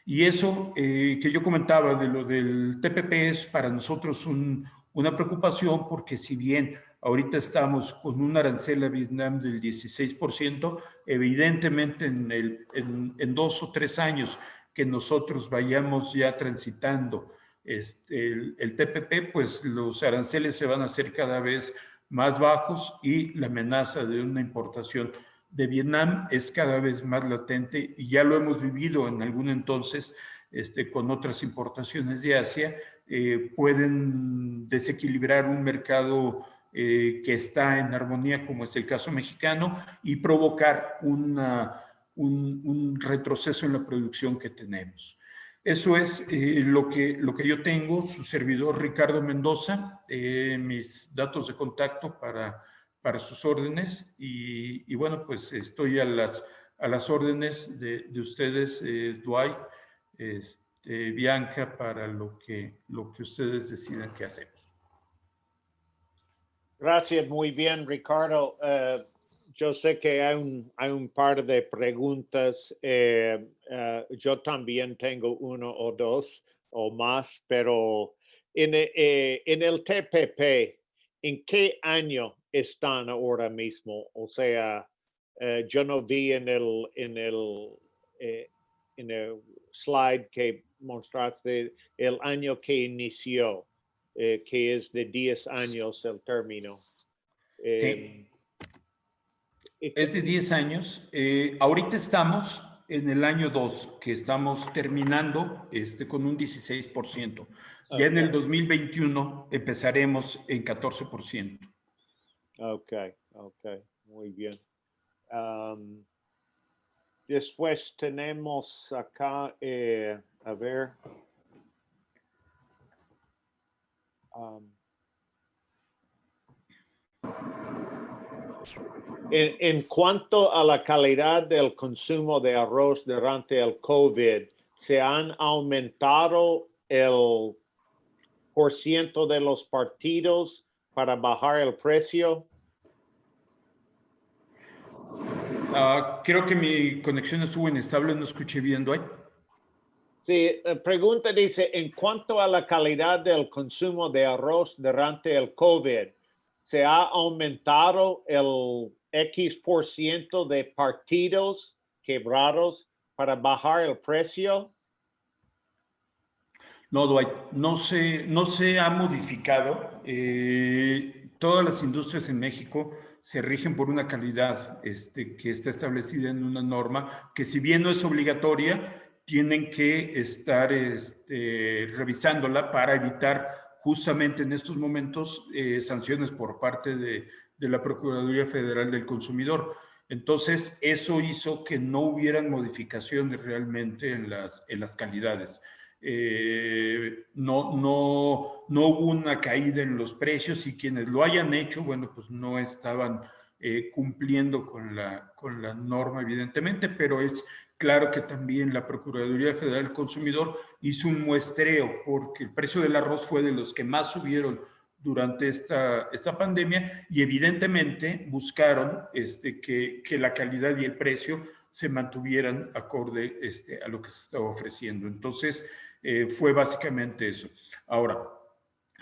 Y eso que yo comentaba de lo del TPP es para nosotros una preocupación, porque si bien ahorita estamos con un arancel a Vietnam del 16%, evidentemente en 2 o 3 años que nosotros vayamos ya transitando el TPP, pues los aranceles se van a hacer cada vez más bajos y la amenaza de una importación de Vietnam es cada vez más latente, y ya lo hemos vivido en algún entonces con otras importaciones de Asia. Pueden desequilibrar un mercado que está en armonía, como es el caso mexicano, y provocar un retroceso en la producción que tenemos. Eso es lo que yo tengo. Su servidor Ricardo Mendoza, mis datos de contacto para sus órdenes, y bueno, pues estoy a las órdenes de ustedes, Dwight, Bianca, para lo que ustedes decidan que hacemos. Gracias, muy bien, Ricardo. Yo sé que hay un par de preguntas. Yo también tengo uno o dos o más, pero en el TPP, ¿en qué año están ahora mismo? O sea, yo no vi en el slide que mostraste el año que inició, que es de 10 años el término. Sí, Y es de 10 años. Ahorita estamos en el año 2, que estamos terminando con un 16%. Ya en el 2021 empezaremos en 14%. Ok, muy bien. Después tenemos acá, a ver. En cuanto a la calidad del consumo de arroz durante el COVID, ¿se han aumentado el % de los partidos para bajar el precio? Creo que mi conexión estuvo inestable, no escuché bien, Dwight. Sí, la pregunta dice, en cuanto a la calidad del consumo de arroz durante el COVID, ¿se ha aumentado el X% de partidos quebrados para bajar el precio? No, Dwight, no se ha modificado. Todas las industrias en México se rigen por una calidad que está establecida en una norma que, si bien no es obligatoria, tienen que estar revisándola para evitar justamente en estos momentos sanciones por parte de la Procuraduría Federal del Consumidor. Entonces, eso hizo que no hubieran modificaciones realmente en las calidades. No hubo una caída en los precios, y quienes lo hayan hecho, bueno, pues no estaban cumpliendo con la norma, evidentemente, pero es claro que también la Procuraduría Federal del Consumidor hizo un muestreo, porque el precio del arroz fue de los que más subieron durante esta pandemia, y evidentemente buscaron que la calidad y el precio se mantuvieran acorde a lo que se estaba ofreciendo. Entonces, fue básicamente eso. Ahora,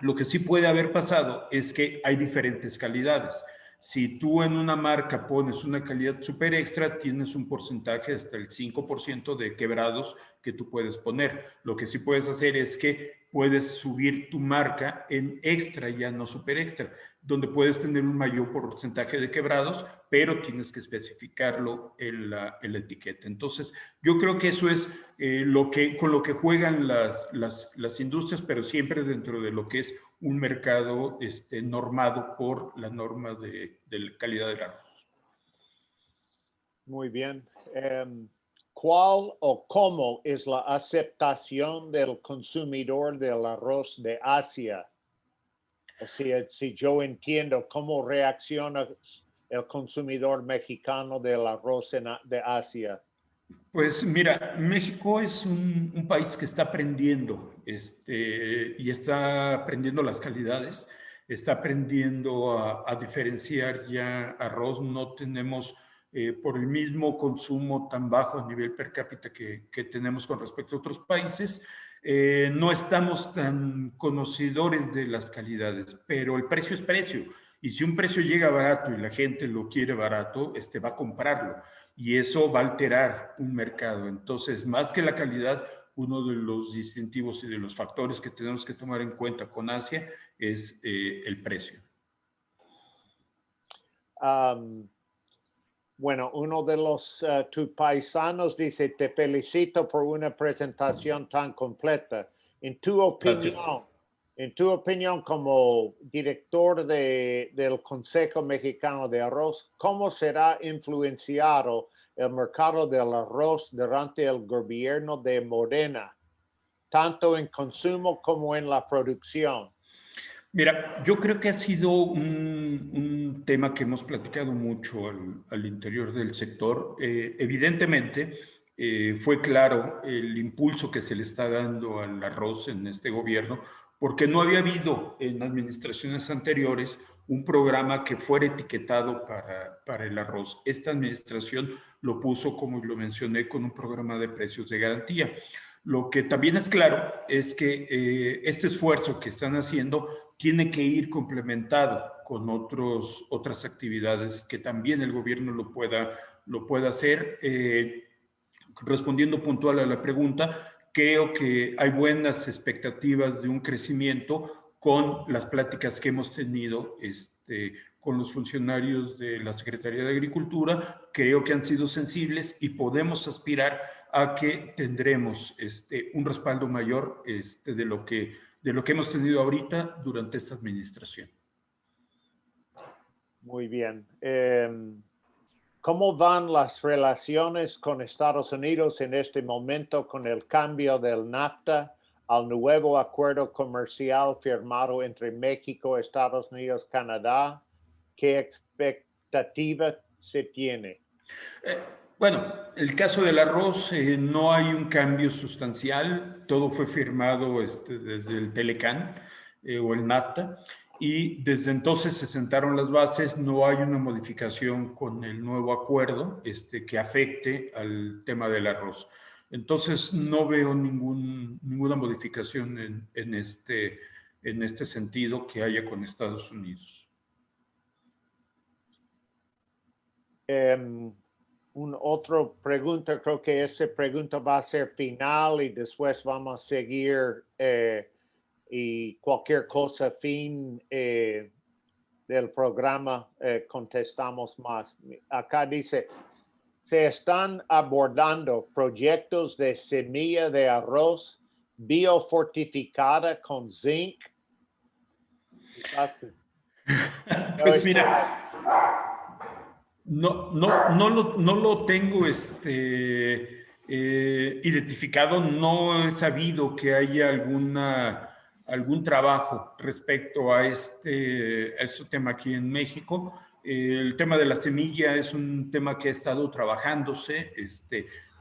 lo que sí puede haber pasado es que hay diferentes calidades. Si tú en una marca pones una calidad super extra, tienes un porcentaje hasta el 5% de quebrados que tú puedes poner. Lo que sí puedes hacer es que puedes subir tu marca en extra, ya no super extra, donde puedes tener un mayor porcentaje de quebrados, pero tienes que especificarlo en la etiqueta. Entonces, yo creo que eso es con lo que juegan las industrias, pero siempre dentro de lo que es un mercado normado por la norma de calidad del arroz. Muy bien. ¿Cuál o cómo es la aceptación del consumidor del arroz de Asia? O sea, si yo entiendo cómo reacciona el consumidor mexicano del arroz de Asia. Pues mira, México es un país que está aprendiendo y está aprendiendo las calidades, está aprendiendo a diferenciar ya arroz. No tenemos, por el mismo consumo tan bajo a nivel per cápita que tenemos con respecto a otros países, no estamos tan conocedores de las calidades, pero el precio es precio. Y si un precio llega barato y la gente lo quiere barato, va a comprarlo. Y eso va a alterar un mercado. Entonces, más que la calidad, uno de los distintivos y de los factores que tenemos que tomar en cuenta con Asia es el precio. Bueno, uno de los tus paisanos dice, te felicito por una presentación tan completa. En tu opinión, como director del Consejo Mexicano de Arroz, ¿cómo será influenciado el mercado del arroz durante el gobierno de Morena, tanto en consumo como en la producción? Mira, yo creo que ha sido un tema que hemos platicado mucho al interior del sector. Evidentemente, fue claro el impulso que se le está dando al arroz en este gobierno, porque no había habido en administraciones anteriores un programa que fuera etiquetado para el arroz. Esta administración lo puso, como lo mencioné, con un programa de precios de garantía. Lo que también es claro es que este esfuerzo que están haciendo tiene que ir complementado con otras actividades que también el gobierno lo pueda hacer. Respondiendo puntual a la pregunta, creo que hay buenas expectativas de un crecimiento con las pláticas que hemos tenido con los funcionarios de la Secretaría de Agricultura. Creo que han sido sensibles y podemos aspirar a que tendremos un respaldo mayor de lo que hemos tenido ahorita durante esta administración. Muy bien. ¿Cómo van las relaciones con Estados Unidos en este momento con el cambio del NAFTA al nuevo acuerdo comercial firmado entre México, Estados Unidos, Canadá? ¿Qué expectativa se tiene? Bueno, el caso del arroz, no hay un cambio sustancial, todo fue firmado desde el Telecán o el NAFTA, y desde entonces se sentaron las bases, no hay una modificación con el nuevo acuerdo que afecte al tema del arroz. Entonces no veo ninguna modificación en este sentido que haya con Estados Unidos. Otra pregunta, creo que esa pregunta va a ser final y después vamos a seguir y cualquier cosa fin del programa contestamos más. Acá dice, se están abordando proyectos de semilla de arroz biofortificada con zinc. Pues mira, no lo tengo identificado, no he sabido que haya algún trabajo respecto a este tema aquí en México. El tema de la semilla es un tema que ha estado trabajándose.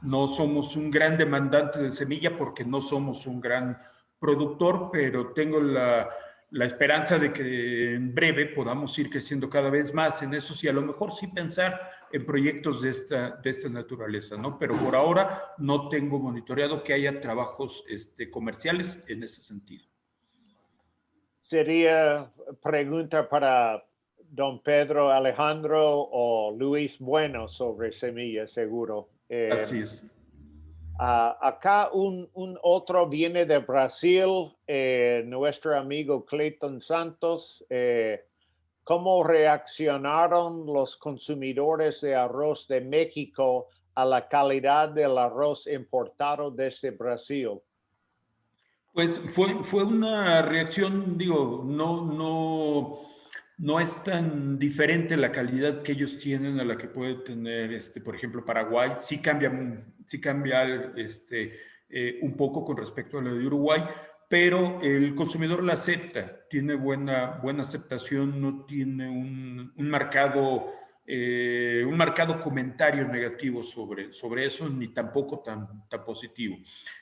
No somos un gran demandante de semilla porque no somos un gran productor, pero tengo la esperanza de que en breve podamos ir creciendo cada vez más en eso y a lo mejor sí pensar en proyectos de esta naturaleza, ¿no? Pero por ahora no tengo monitoreado que haya trabajos comerciales en ese sentido. Sería pregunta para don Pedro Alejandro o Luis Bueno sobre semillas, seguro. Así es. Acá un otro viene de Brasil, nuestro amigo Clayton Santos. ¿Cómo reaccionaron los consumidores de arroz de México a la calidad del arroz importado desde Brasil? Pues fue una reacción, digo, no es tan diferente la calidad que ellos tienen a la que puede tener, por ejemplo, Paraguay. Sí cambia un poco con respecto a la de Uruguay, pero el consumidor la acepta, tiene buena aceptación, no tiene un marcado comentario negativo sobre eso, ni tampoco tan positivo.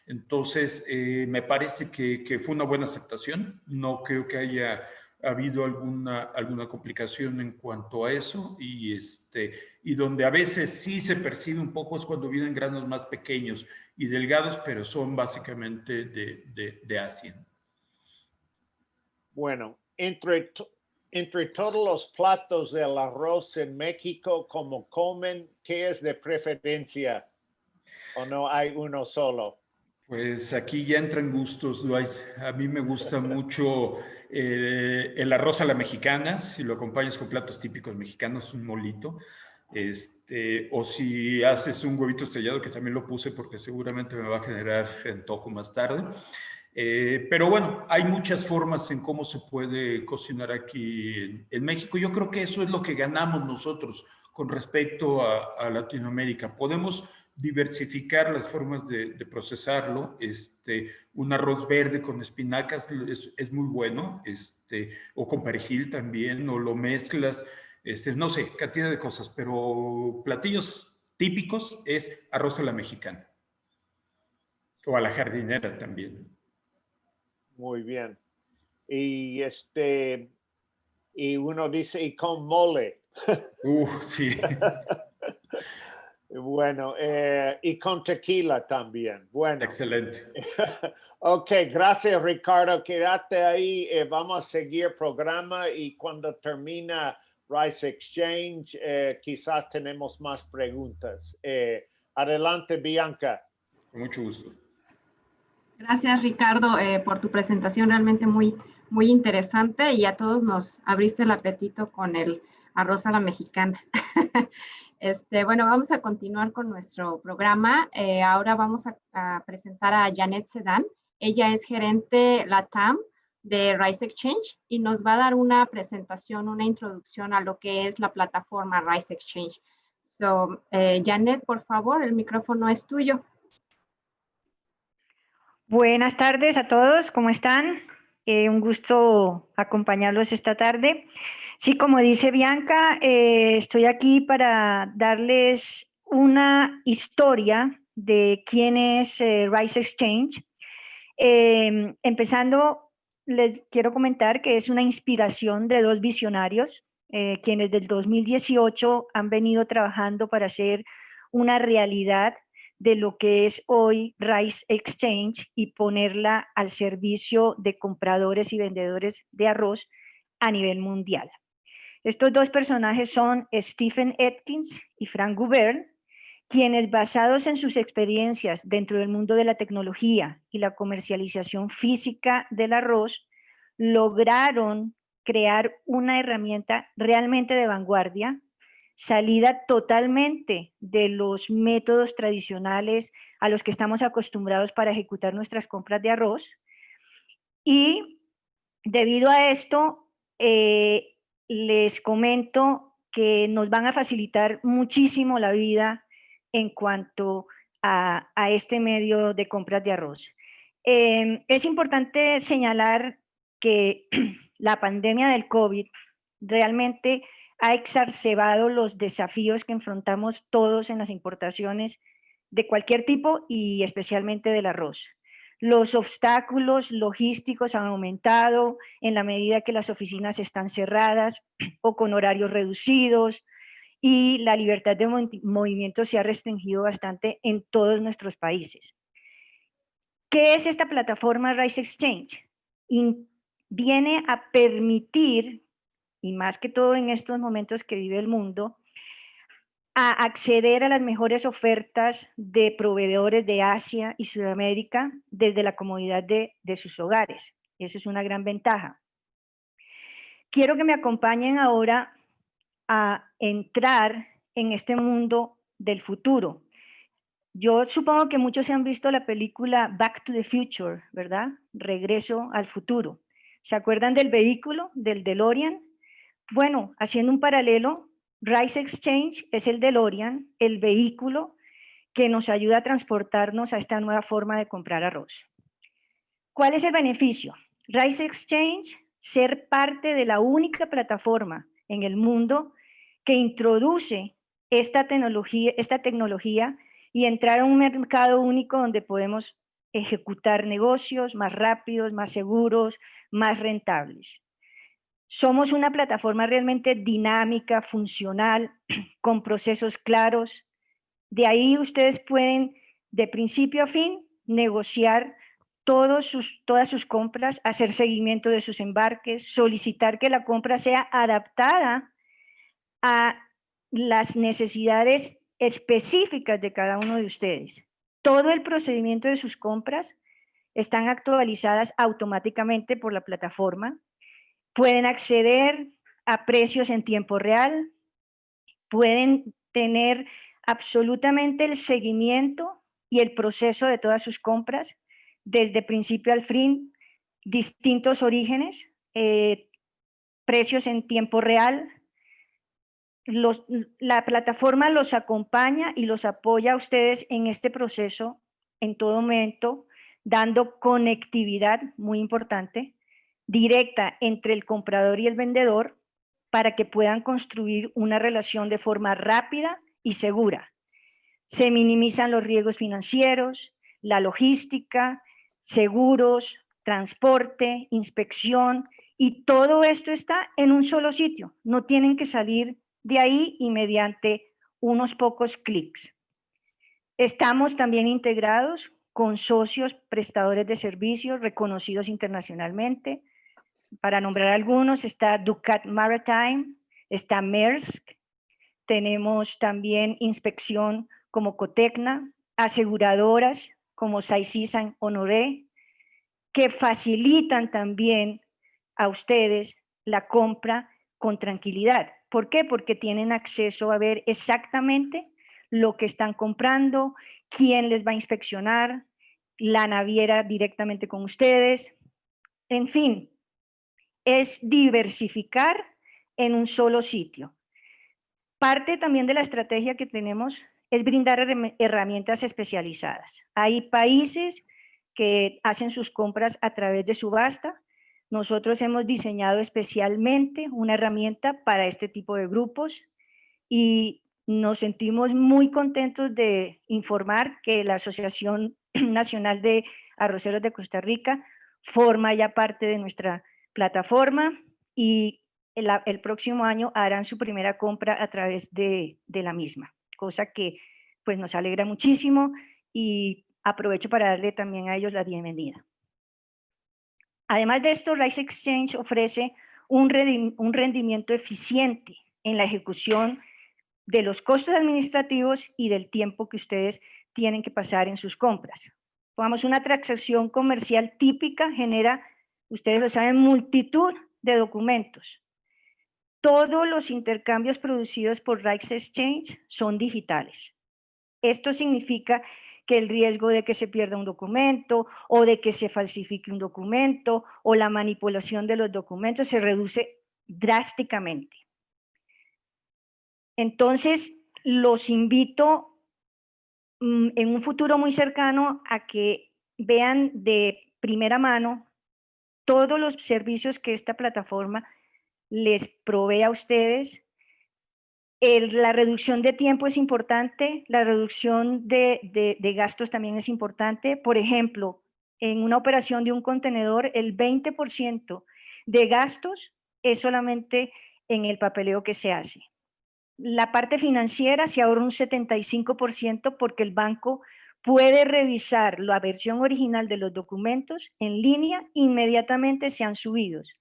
Entonces, me parece que fue una buena aceptación. No creo que haya habido alguna complicación en cuanto a eso, y donde a veces sí se percibe un poco es cuando vienen granos más pequeños y delgados, pero son básicamente de Asia. Bueno, entre todos los platos del arroz en México, como comen, ¿qué es de preferencia? ¿O no hay uno solo? Pues aquí ya entran gustos, Dwight. A mí me gusta mucho el arroz a la mexicana, si lo acompañas con platos típicos mexicanos, un molito. O si haces un huevito estrellado, que también lo puse porque seguramente me va a generar antojo más tarde. Pero bueno, hay muchas formas en cómo se puede cocinar aquí en México. Yo creo que eso es lo que ganamos nosotros con respecto a Latinoamérica. Podemos diversificar las formas de procesarlo. Un arroz verde con espinacas es muy bueno, o con perejil también, o lo mezclas, no sé, cantidad de cosas, pero platillos típicos es arroz a la mexicana o a la jardinera también. Muy bien. Y y uno dice, y con mole. Sí. Bueno, y con tequila también. Bueno. Excelente. Ok, gracias Ricardo. Quédate ahí. Vamos a seguir el programa y cuando termina Rice Exchange, quizás tenemos más preguntas. Adelante, Bianca. Con mucho gusto. Gracias, Ricardo, por tu presentación realmente muy interesante y a todos nos abriste el apetito con el arroz a la mexicana. Bueno, vamos a continuar con nuestro programa. Ahora vamos a presentar a Janet Sedan. Ella es gerente LATAM de Rice Exchange y nos va a dar una presentación, una introducción a lo que es la plataforma Rice Exchange. So, Janet, por favor, el micrófono es tuyo. Buenas tardes a todos, ¿cómo están? Un gusto acompañarlos esta tarde. Sí, como dice Bianca, estoy aquí para darles una historia de quién es Rice Exchange. Empezando, les quiero comentar que es una inspiración de dos visionarios, quienes desde 2018 han venido trabajando para hacer una realidad de lo que es hoy Rice Exchange y ponerla al servicio de compradores y vendedores de arroz a nivel mundial. Estos dos personajes son Stephen Atkins y Frank Gubern, quienes basados en sus experiencias dentro del mundo de la tecnología y la comercialización física del arroz, lograron crear una herramienta realmente de vanguardia, salida totalmente de los métodos tradicionales a los que estamos acostumbrados para ejecutar nuestras compras de arroz. Y debido a esto, les comento que nos van a facilitar muchísimo la vida en cuanto a este medio de compras de arroz. Es importante señalar que la pandemia del COVID realmente ha exacerbado los desafíos que enfrentamos todos en las importaciones de cualquier tipo y especialmente del arroz. Los obstáculos logísticos han aumentado en la medida que las oficinas están cerradas o con horarios reducidos y la libertad de movimiento se ha restringido bastante en todos nuestros países. ¿Qué es esta plataforma Rice Exchange? Viene a permitir, y más que todo en estos momentos que vive el mundo, a acceder a las mejores ofertas de proveedores de Asia y Sudamérica desde la comodidad de sus hogares. Eso es una gran ventaja. Quiero que me acompañen ahora a entrar en este mundo del futuro. Yo supongo que muchos se han visto la película Back to the Future, ¿verdad? Regreso al futuro. ¿Se acuerdan del vehículo, del DeLorean? Bueno, haciendo un paralelo, Rice Exchange es el DeLorean, el vehículo que nos ayuda a transportarnos a esta nueva forma de comprar arroz. ¿Cuál es el beneficio? Rice Exchange, ser parte de la única plataforma en el mundo que introduce esta tecnología y entrar a un mercado único donde podemos ejecutar negocios más rápidos, más seguros, más rentables. Somos una plataforma realmente dinámica, funcional, con procesos claros. De ahí ustedes pueden, de principio a fin, negociar todas sus compras, hacer seguimiento de sus embarques, solicitar que la compra sea adaptada a las necesidades específicas de cada uno de ustedes. Todo el procedimiento de sus compras están actualizadas automáticamente por la plataforma. Pueden acceder a precios en tiempo real, pueden tener absolutamente el seguimiento y el proceso de todas sus compras, desde principio al fin, distintos orígenes, precios en tiempo real. La plataforma los acompaña y los apoya a ustedes en este proceso en todo momento, dando conectividad, muy importante, directa entre el comprador y el vendedor para que puedan construir una relación de forma rápida y segura. Se minimizan los riesgos financieros, la logística, seguros, transporte, inspección Y todo esto está en un solo sitio. No tienen que salir de ahí y mediante unos pocos clics. Estamos también integrados con socios prestadores de servicios reconocidos internacionalmente. Para nombrar algunos, está Ducat Maritime, está Maersk, tenemos también inspección como Cotecna, aseguradoras como Saint Honoré, que facilitan también a ustedes la compra con tranquilidad. ¿Por qué? Porque tienen acceso a ver exactamente lo que están comprando, quién les va a inspeccionar, la naviera directamente con ustedes. En fin, es diversificar en un solo sitio. Parte también de la estrategia que tenemos es brindar herramientas especializadas. Hay países que hacen sus compras a través de subasta. Nosotros hemos diseñado especialmente una herramienta para este tipo de grupos y nos sentimos muy contentos de informar que la Asociación Nacional de Arroceros de Costa Rica forma ya parte de nuestra plataforma y el próximo año harán su primera compra a través de la misma, cosa que pues nos alegra muchísimo y aprovecho para darle también a ellos la bienvenida. Además de esto, Rice Exchange ofrece un rendimiento eficiente en la ejecución de los costos administrativos y del tiempo que ustedes tienen que pasar en sus compras. Pongamos, una transacción comercial típica genera, ustedes lo saben, multitud de documentos. Todos los intercambios producidos por Rice Exchange son digitales. Esto significa que el riesgo de que se pierda un documento o de que se falsifique un documento o la manipulación de los documentos se reduce drásticamente. Entonces, los invito en un futuro muy cercano a que vean de primera mano todos los servicios que esta plataforma les provee a ustedes. La reducción de tiempo es importante, la reducción de gastos también es importante. Por ejemplo, en una operación de un contenedor, el 20% de gastos es solamente en el papeleo que se hace. La parte financiera se ahorra un 75% porque el banco puede revisar la versión original de los documentos en línea, inmediatamente sean subidos.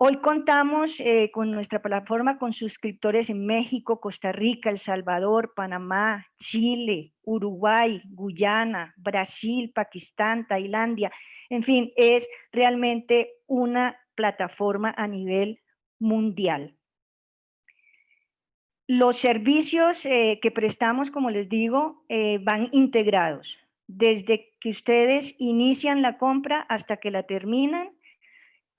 Hoy contamos con nuestra plataforma con suscriptores en México, Costa Rica, El Salvador, Panamá, Chile, Uruguay, Guyana, Brasil, Pakistán, Tailandia. En fin, es realmente una plataforma a nivel mundial. Los servicios que prestamos, como les digo, van integrados. Desde que ustedes inician la compra hasta que la terminan,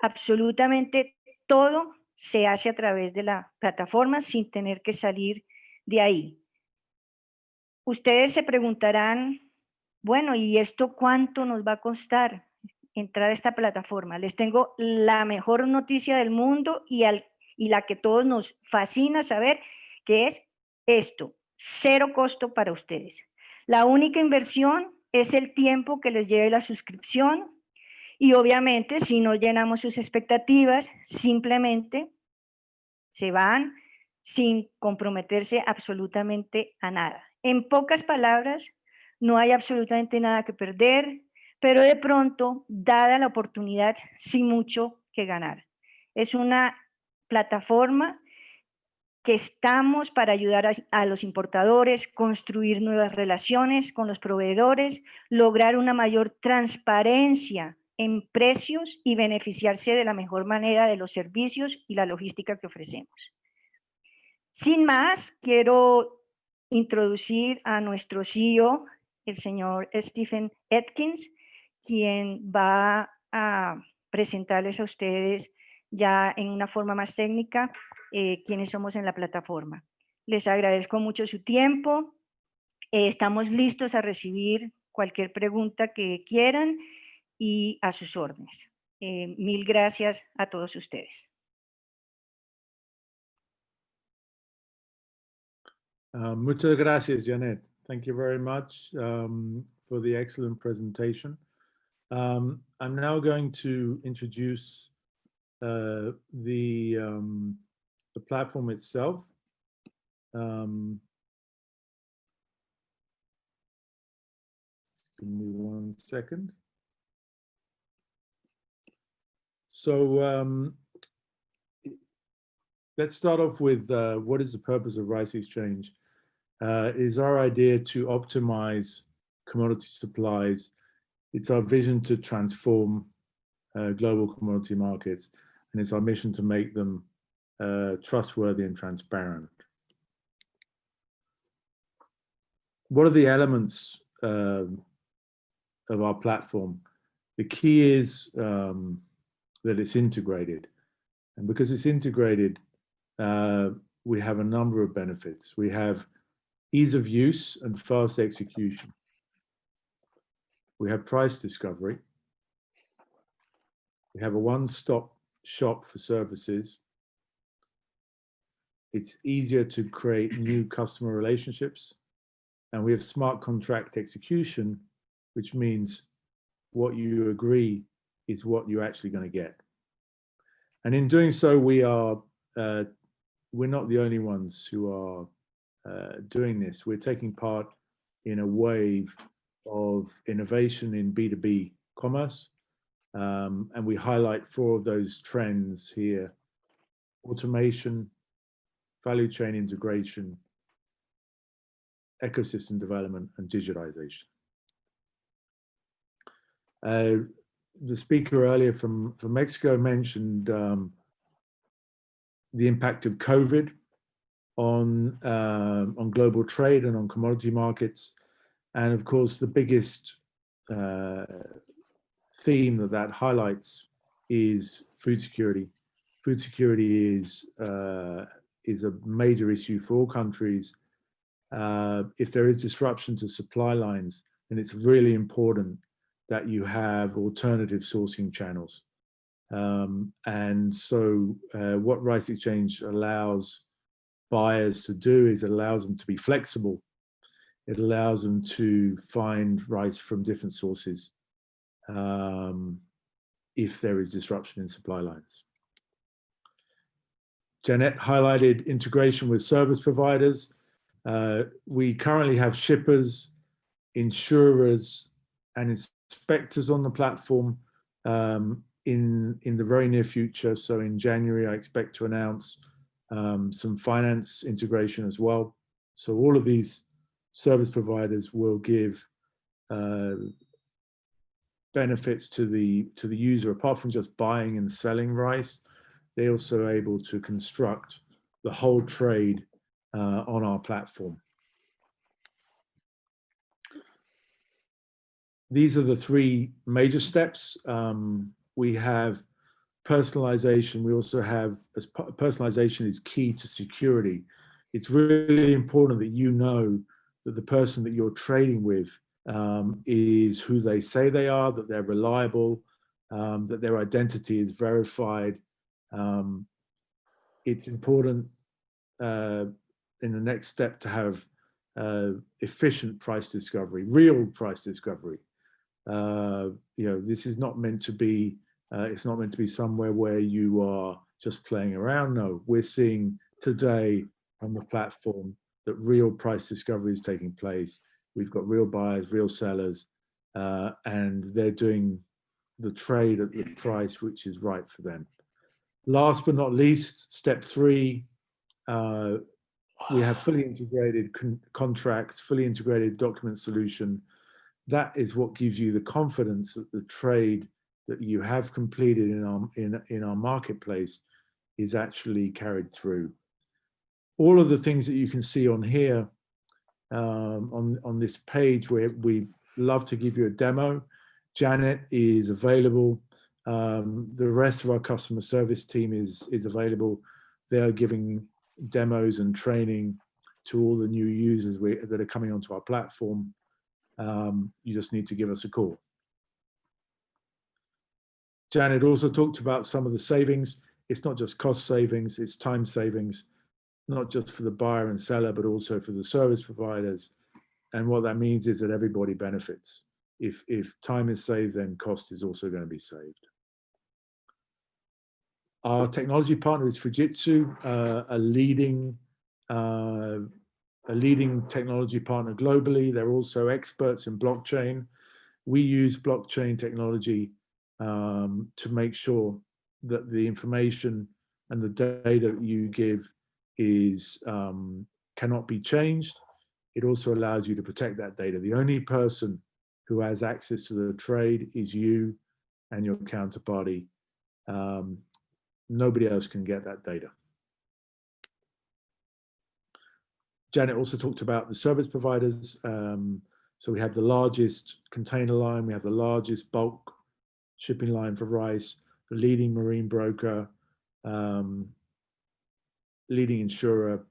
absolutamente todo se hace a través de la plataforma sin tener que salir de ahí. Ustedes se preguntarán, bueno, ¿y esto cuánto nos va a costar entrar a esta plataforma? Les tengo la mejor noticia del mundo y la que todos nos fascina saber, que es esto: cero costo para ustedes. La única inversión es el tiempo que les lleve la suscripción. Y obviamente, si no llenamos sus expectativas, simplemente se van sin comprometerse absolutamente a nada. En pocas palabras, no hay absolutamente nada que perder, pero de pronto, dada la oportunidad, sí mucho que ganar. Es una plataforma que estamos para ayudar a los importadores, construir nuevas relaciones con los proveedores, lograr una mayor transparencia en precios y beneficiarse de la mejor manera de los servicios y la logística que ofrecemos. Sin más, quiero introducir a nuestro CEO, el señor Stephen Atkins, quien va a presentarles a ustedes ya en una forma más técnica quiénes somos en la plataforma. Les agradezco mucho su tiempo. Estamos listos a recibir cualquier pregunta que quieran y a sus órdenes. Mil gracias a todos ustedes. Muchas gracias, Janet. Thank you very much for the excellent presentation. I'm now going to introduce the platform itself. Give me 1 second. So let's start off with what is the purpose of Rice Exchange? It is our idea to optimize commodity supplies. It's our vision to transform global commodity markets, and it's our mission to make them trustworthy and transparent. What are the elements of our platform? The key is that it's integrated, and because it's integrated, we have a number of benefits. We have ease of use and fast execution. We have price discovery. We have a one-stop shop for services. It's easier to create new customer relationships. And we have smart contract execution, which means what you agree is what you're actually going to get. And in doing so, we're not the only ones who are doing this. We're taking part in a wave of innovation in B2B commerce. And we highlight 4 of those trends here: automation, value chain integration, ecosystem development, and digitization. The speaker earlier from Mexico mentioned the impact of COVID on global trade and on commodity markets. And of course, the biggest theme that highlights is food security. Food security is a major issue for all countries. If there is disruption to supply lines, then it's really important that you have alternative sourcing channels. And so what Rice Exchange allows buyers to do is it allows them to be flexible. It allows them to find rice from different sources if there is disruption in supply lines. Jeanette highlighted integration with service providers. We currently have shippers, insurers, and inspectors on the platform in the very near future. So in January, I expect to announce some finance integration as well. So all of these service providers will give benefits to the user. Apart from just buying and selling rice, they're also able to construct the whole trade on our platform. These are the 3 major steps. We have personalization. We also have, personalization is key to security. It's really important that you know that the person that you're trading with is who they say they are, that they're reliable, that their identity is verified. It's important in the next step to have efficient price discovery, real price discovery. This is not meant to be, it's not meant to be somewhere where you are just playing around. No, we're seeing today on the platform that real price discovery is taking place. We've got real buyers, real sellers, and they're doing the trade at the price which is right for them. Last but not least, step 3, we have fully integrated contracts, fully integrated document solution. That is what gives you the confidence that the trade that you have completed in our marketplace is actually carried through. All of the things that you can see on here, on this page, where we love to give you a demo. Janet is available. The rest of our customer service team is available. They are giving demos and training to all the new users that are coming onto our platform. You just need to give us a call. Janet also talked about some of the savings. It's not just cost savings, it's time savings, not just for the buyer and seller, but also for the service providers. And what that means is that everybody benefits. If time is saved, then cost is also going to be saved. Our technology partner is Fujitsu, a leading technology partner globally. They're also experts in blockchain. We use blockchain technology to make sure that the information and the data that you give is cannot be changed. It also allows you to protect that data. The only person who has access to the trade is you and your counterparty. Nobody else can get that data. Janet also talked about the service providers. So we have the largest container line, we have the largest bulk shipping line for rice, the leading marine broker, leading insurer.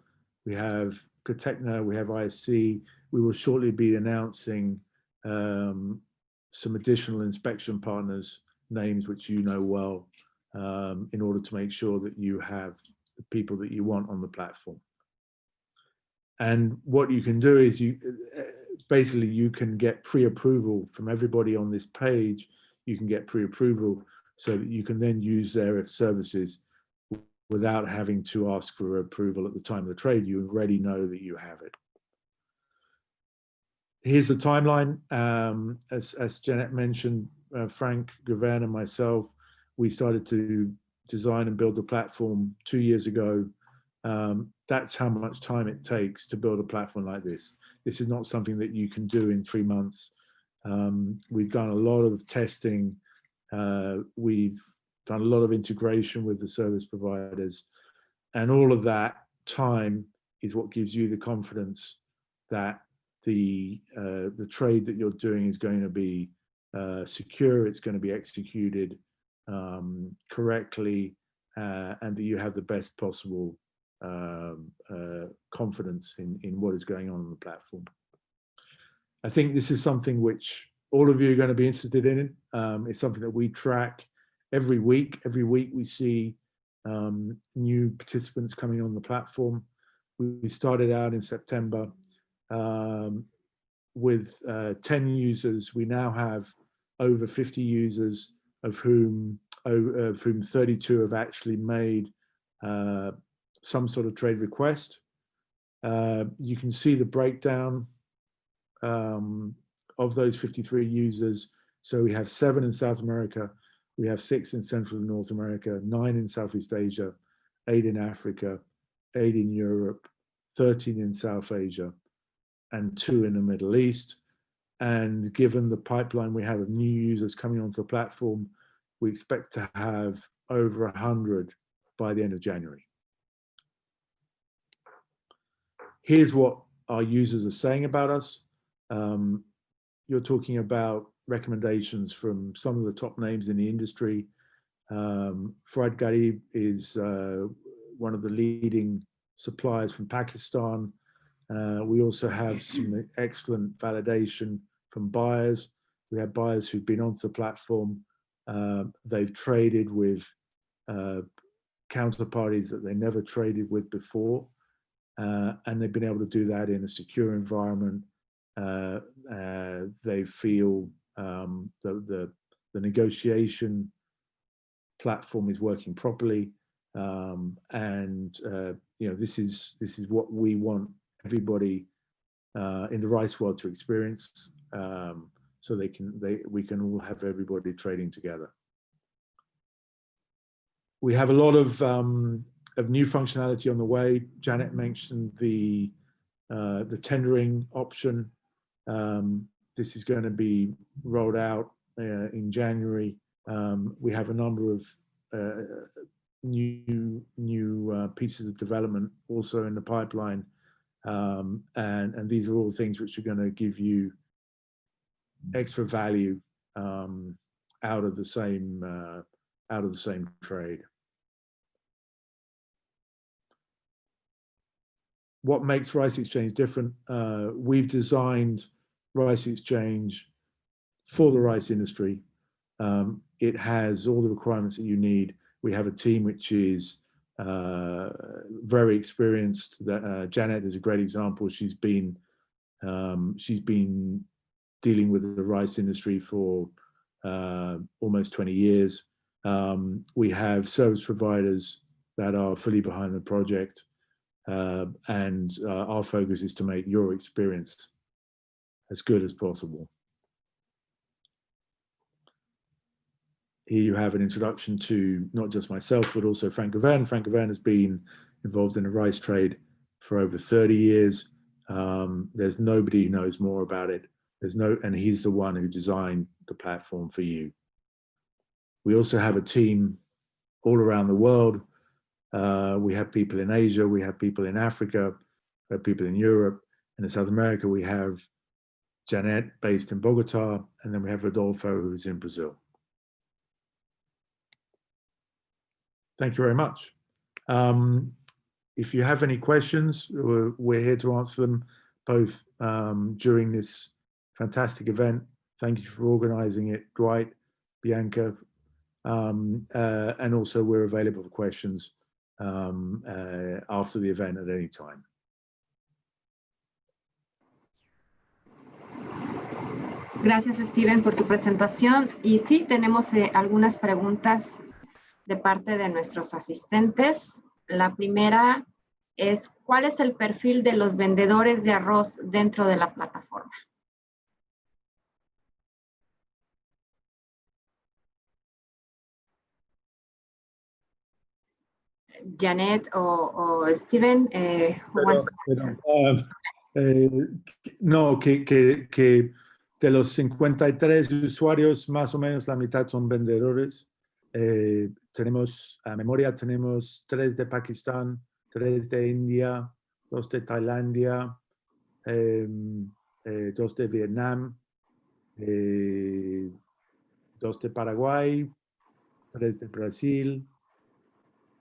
We have Cotecna, we have ISC. We will shortly be announcing some additional inspection partners, names which you know well, in order to make sure that you have the people that you want on the platform. And what you can do is basically you can get pre-approval from everybody on this page. You can get pre-approval so that you can then use their services without having to ask for approval at the time of the trade. You already know that you have it. Here's the timeline. As Janet mentioned, Frank Gavin and myself, we started to design and build the platform 2 years ago. That's how much time it takes to build a platform like this. This is not something that you can do in 3 months. We've done a lot of testing. We've done a lot of integration with the service providers, and all of that time is what gives you the confidence that the trade that you're doing is going to be secure, it's going to be executed correctly, and that you have the best possible confidence in what is going on the platform. I think this is something which all of you are going to be interested in. It's something that we track every week. Every week we see new participants coming on the platform. We started out in September with 10 users. We now have over 50 users, of whom 32 have actually made some sort of trade request. You can see the breakdown of those 53 users. So we have 7 in South America, we have 6 in Central and North America, 9 in Southeast Asia, 8 in Africa, 8 in Europe, 13 in South Asia, and 2 in the Middle East. And given the pipeline we have of new users coming onto the platform, we expect to have over 100 by the end of January. Here's what our users are saying about us. You're talking about recommendations from some of the top names in the industry. Fred Garib is one of the leading suppliers from Pakistan. We also have some excellent validation from buyers. We have buyers who've been onto the platform. They've traded with counterparties that they never traded with before. And they've been able to do that in a secure environment. They feel the negotiation platform is working properly, and you know, this is what we want everybody in the rice world to experience, so we can all have everybody trading together. We have a lot of new functionality on the way. Janet mentioned the tendering option. This is going to be rolled out in January. We have a number of new pieces of development also in the pipeline, and these are all things which are going to give you extra value out of the same trade. What makes Rice Exchange different? We've designed Rice Exchange for the rice industry. It has all the requirements that you need. We have a team which is very experienced. Janet is a great example. She's been dealing with the rice industry for almost 20 years. We have service providers that are fully behind the project, and our focus is to make your experience as good as possible. Here you have an introduction to not just myself, but also Frank Govern. Frank Govern has been involved in the rice trade for over 30 years. There's nobody who knows more about it. And he's the one who designed the platform for you. We also have a team all around the world. We have people in Asia, we have people in Africa, we have people in Europe, and in South America we have Janet based in Bogota, and then we have Rodolfo who's in Brazil. Thank you very much. If you have any questions, we're here to answer them both during this fantastic event. Thank you for organizing it, Dwight, Bianca, and also we're available for questions after the event at any time. Gracias, Steven, por tu presentación. Y sí, tenemos algunas preguntas de parte de nuestros asistentes. La primera es, ¿cuál es el perfil de los vendedores de arroz dentro de la plataforma? Janet o Steven, no, que de los 53 usuarios, más o menos la mitad son vendedores. Tenemos, a memoria, tenemos 3 de Pakistán, 3 de India, 2 de Tailandia, 2 de Vietnam, 2 de Paraguay, 3 de Brasil,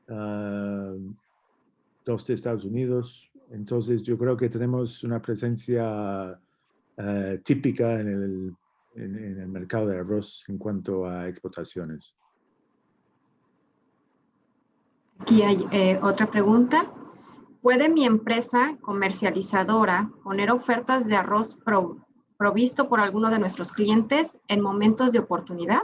2 de Estados Unidos. Entonces yo creo que tenemos una presencia típica en el mercado de arroz en cuanto a exportaciones. Aquí hay otra pregunta. ¿Puede mi empresa comercializadora poner ofertas de arroz provisto por alguno de nuestros clientes en momentos de oportunidad?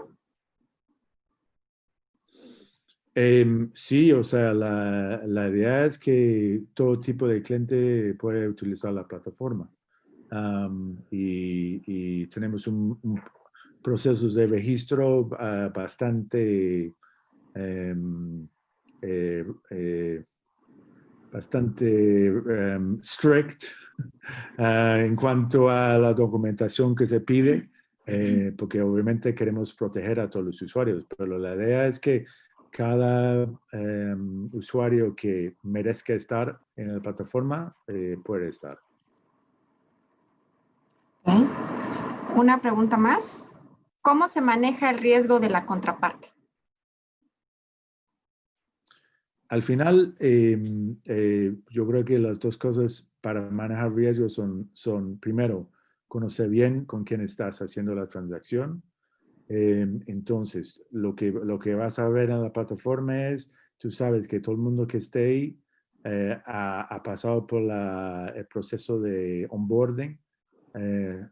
Sí, o sea, la idea es que todo tipo de cliente puede utilizar la plataforma. Y tenemos un proceso de registro bastante strict en cuanto a la documentación que se pide, porque obviamente queremos proteger a todos los usuarios, pero la idea es que cada usuario que merezca estar en la plataforma puede estar. Okay. Una pregunta más. ¿Cómo se maneja el riesgo de la contraparte? Al final, yo creo que las dos cosas para manejar riesgos son primero, conocer bien con quién estás haciendo la transacción. Entonces, lo que vas a ver en la plataforma es, tú sabes que todo el mundo que esté ahí ha pasado por el proceso de onboarding.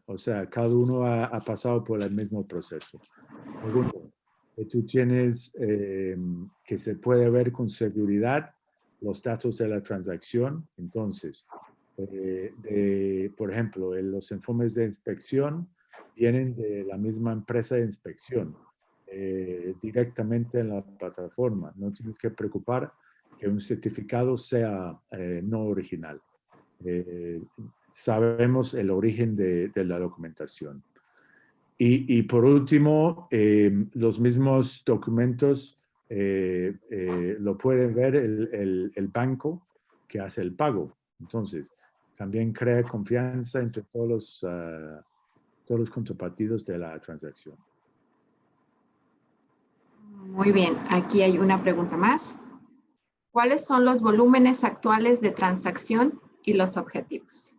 O sea, cada uno ha pasado por el mismo proceso. Segundo, que tú tienes que se puede ver con seguridad los datos de la transacción. Entonces, por ejemplo, los informes de inspección vienen de la misma empresa de inspección directamente en la plataforma. No tienes que preocupar que un certificado sea no original. Sabemos el origen de la documentación. Y por último, los mismos documentos lo puede ver el banco que hace el pago. Entonces, también crea confianza entre todos los contrapartidos de la transacción. Muy bien, aquí hay una pregunta más. ¿Cuáles son los volúmenes actuales de transacción y los objetivos?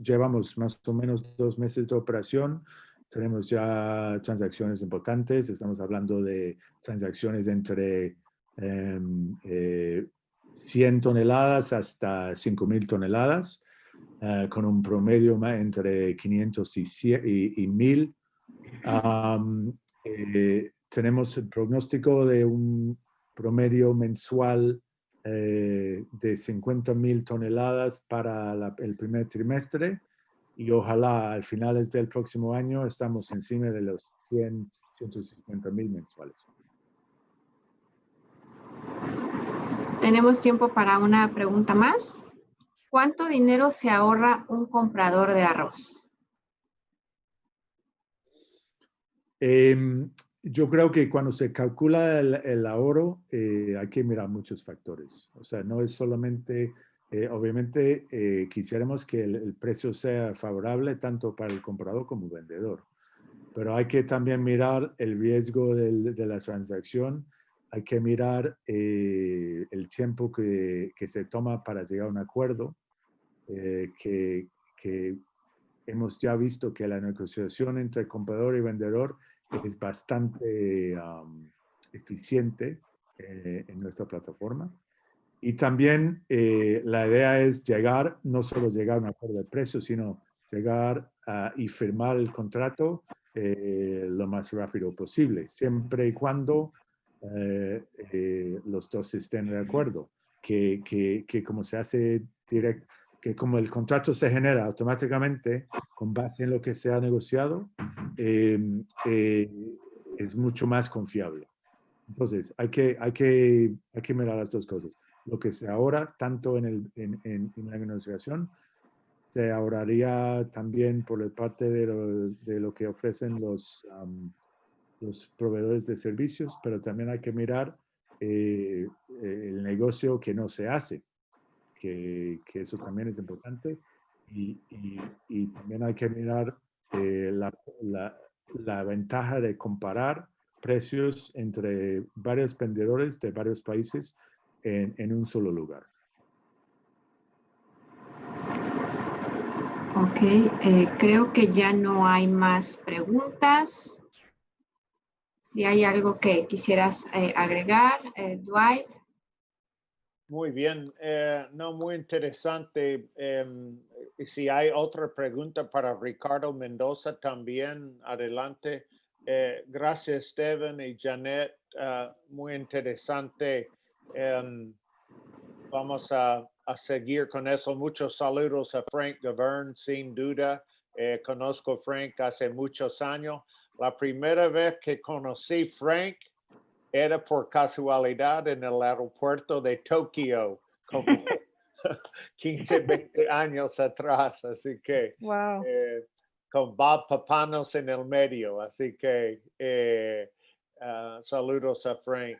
Llevamos más o menos 2 meses de operación. Tenemos ya transacciones importantes. Estamos hablando de transacciones entre 100 toneladas hasta 5,000 toneladas, con un promedio entre 500 y 1,000 Tenemos el pronóstico de un promedio mensual de 50.000 toneladas para el primer trimestre y ojalá al finales del próximo año estamos encima de los 150.000 mensuales. Tenemos tiempo para una pregunta más. ¿Cuánto dinero se ahorra un comprador de arroz? Yo creo que cuando se calcula el ahorro, hay que mirar muchos factores. O sea, no es solamente, obviamente, quisiéramos que el precio sea favorable tanto para el comprador como el vendedor. Pero hay que también mirar el riesgo de la transacción. Hay que mirar el tiempo que se toma para llegar a un acuerdo, que hemos ya visto que la negociación entre comprador y vendedor es bastante eficiente en nuestra plataforma. Y también la idea es llegar, no solo llegar a un acuerdo de precio, sino llegar y firmar el contrato lo más rápido posible, siempre y cuando los dos estén de acuerdo, que como se hace directo, que como el contrato se genera automáticamente con base en lo que se ha negociado, es mucho más confiable. Entonces, hay que mirar las dos cosas. Lo que se ahorra tanto en la negociación, se ahorraría también por la parte de lo que ofrecen los proveedores de servicios, pero también hay que mirar el negocio que no se hace, que eso también es importante. Y también hay que mirar la ventaja de comparar precios entre varios vendedores de varios países en un solo lugar. Ok, creo que ya no hay más preguntas. Si hay algo que quisieras agregar, Dwight. Muy bien, no, muy interesante. Si hay otra pregunta para Ricardo Mendoza también, adelante. Gracias, Steven y Janet, muy interesante. Vamos a seguir con eso. Muchos saludos a Frank Govern, sin duda. Conozco a Frank hace muchos años. La primera vez que conocí a Frank era por casualidad en el aeropuerto de Tokio, como 15, 20 años atrás. Así que Wow. con Bob Papanos en el medio. Así que saludos a Frank.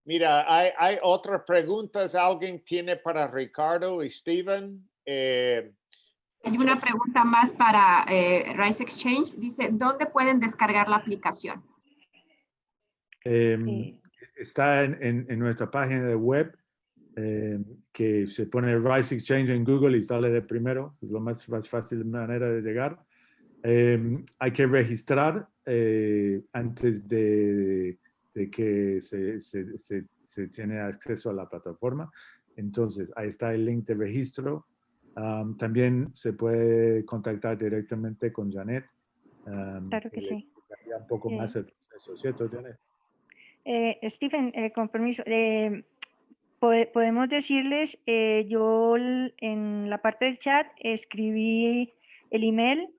Mira, hay otras preguntas. ¿Alguien tiene para Ricardo y Steven? Hay una pregunta más para Rice Exchange. Dice, ¿dónde pueden descargar la aplicación? Está en nuestra página de web, que se pone Rice Exchange en Google y sale de primero. Es la más fácil manera de llegar. Hay que registrar antes de que se tiene acceso a la plataforma. Entonces, ahí está el link de registro. También se puede contactar directamente con Janet. Claro que sí. Un poco más el proceso, ¿cierto, Janet? Stephen, con permiso, podemos decirles, yo en la parte del chat escribí el email.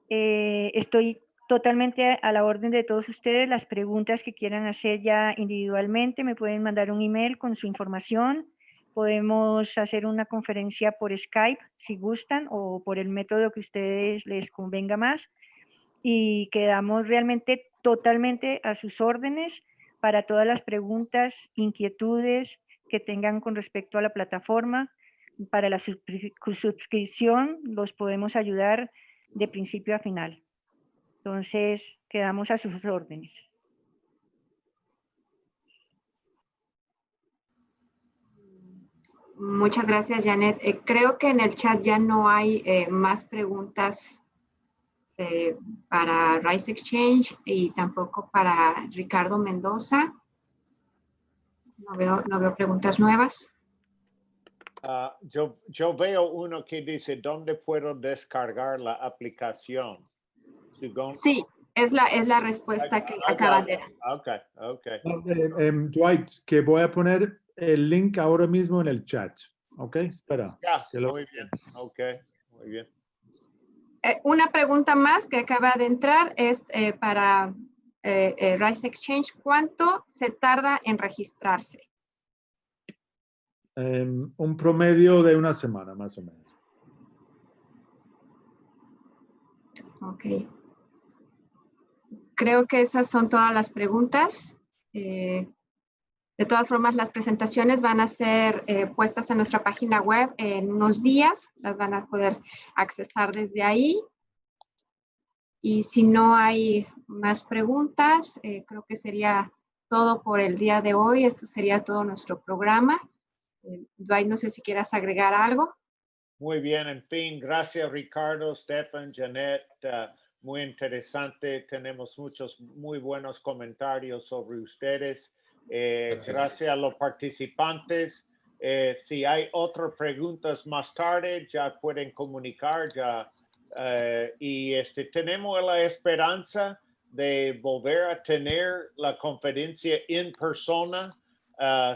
Estoy totalmente a la orden de todos ustedes. Las preguntas que quieran hacer ya individualmente me pueden mandar un email con su información. Podemos hacer una conferencia por Skype si gustan o por el método que a ustedes les convenga más. Y quedamos realmente totalmente a sus órdenes para todas las preguntas, inquietudes que tengan con respecto a la plataforma. Para la suscripción los podemos ayudar de principio a final. Entonces, quedamos a sus órdenes. Muchas gracias, Janet. Creo que en el chat ya no hay más preguntas para Rice Exchange y tampoco para Ricardo Mendoza. No veo preguntas nuevas. Yo veo uno que dice, ¿dónde puedo descargar la aplicación? Sugón. Sí, es la respuesta que acaban de dar. Okay, okay. No, Dwight, que voy a poner el link ahora mismo en el chat. ¿Ok? Espera. Ya, que lo- muy bien. Okay, muy bien. Una pregunta más que acaba de entrar es para Rice Exchange. ¿Cuánto se tarda en registrarse? Un promedio de una semana, más o menos. Ok. Creo que esas son todas las preguntas. De todas formas, las presentaciones van a ser puestas en nuestra página web en unos días. Las van a poder accesar desde ahí. Y si no hay más preguntas, creo que sería todo por el día de hoy. Esto sería todo nuestro programa. Dwight, no sé si quieras agregar algo. Muy bien, en fin, gracias Ricardo, Stefan, Janet, muy interesante. Tenemos muchos muy buenos comentarios sobre ustedes. Gracias a los participantes. Si hay otras preguntas más tarde, ya pueden comunicar. Y tenemos la esperanza de volver a tener la conferencia en persona.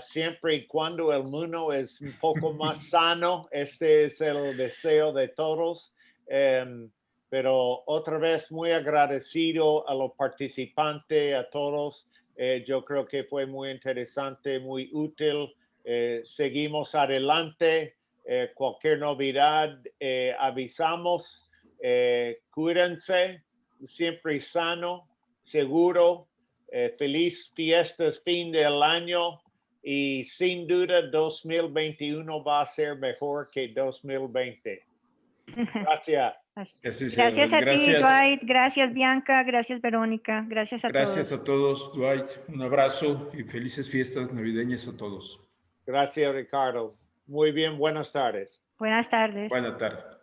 Siempre y cuando el mundo es un poco más sano. Este es el deseo de todos. Pero otra vez muy agradecido a los participantes, a todos. Yo creo que fue muy interesante, muy útil. Seguimos adelante. Cualquier novedad, avisamos. Cuídense, siempre sano, seguro. Feliz fiestas, fin del año. Y sin duda 2021 va a ser mejor que 2020. Gracias. Gracias a ti, Dwight. Gracias, Bianca. Gracias, Verónica. Gracias a todos. Gracias a todos, Dwight. Un abrazo y felices fiestas navideñas a todos. Gracias, Ricardo. Muy bien, buenas tardes. Buenas tardes. Buenas tardes.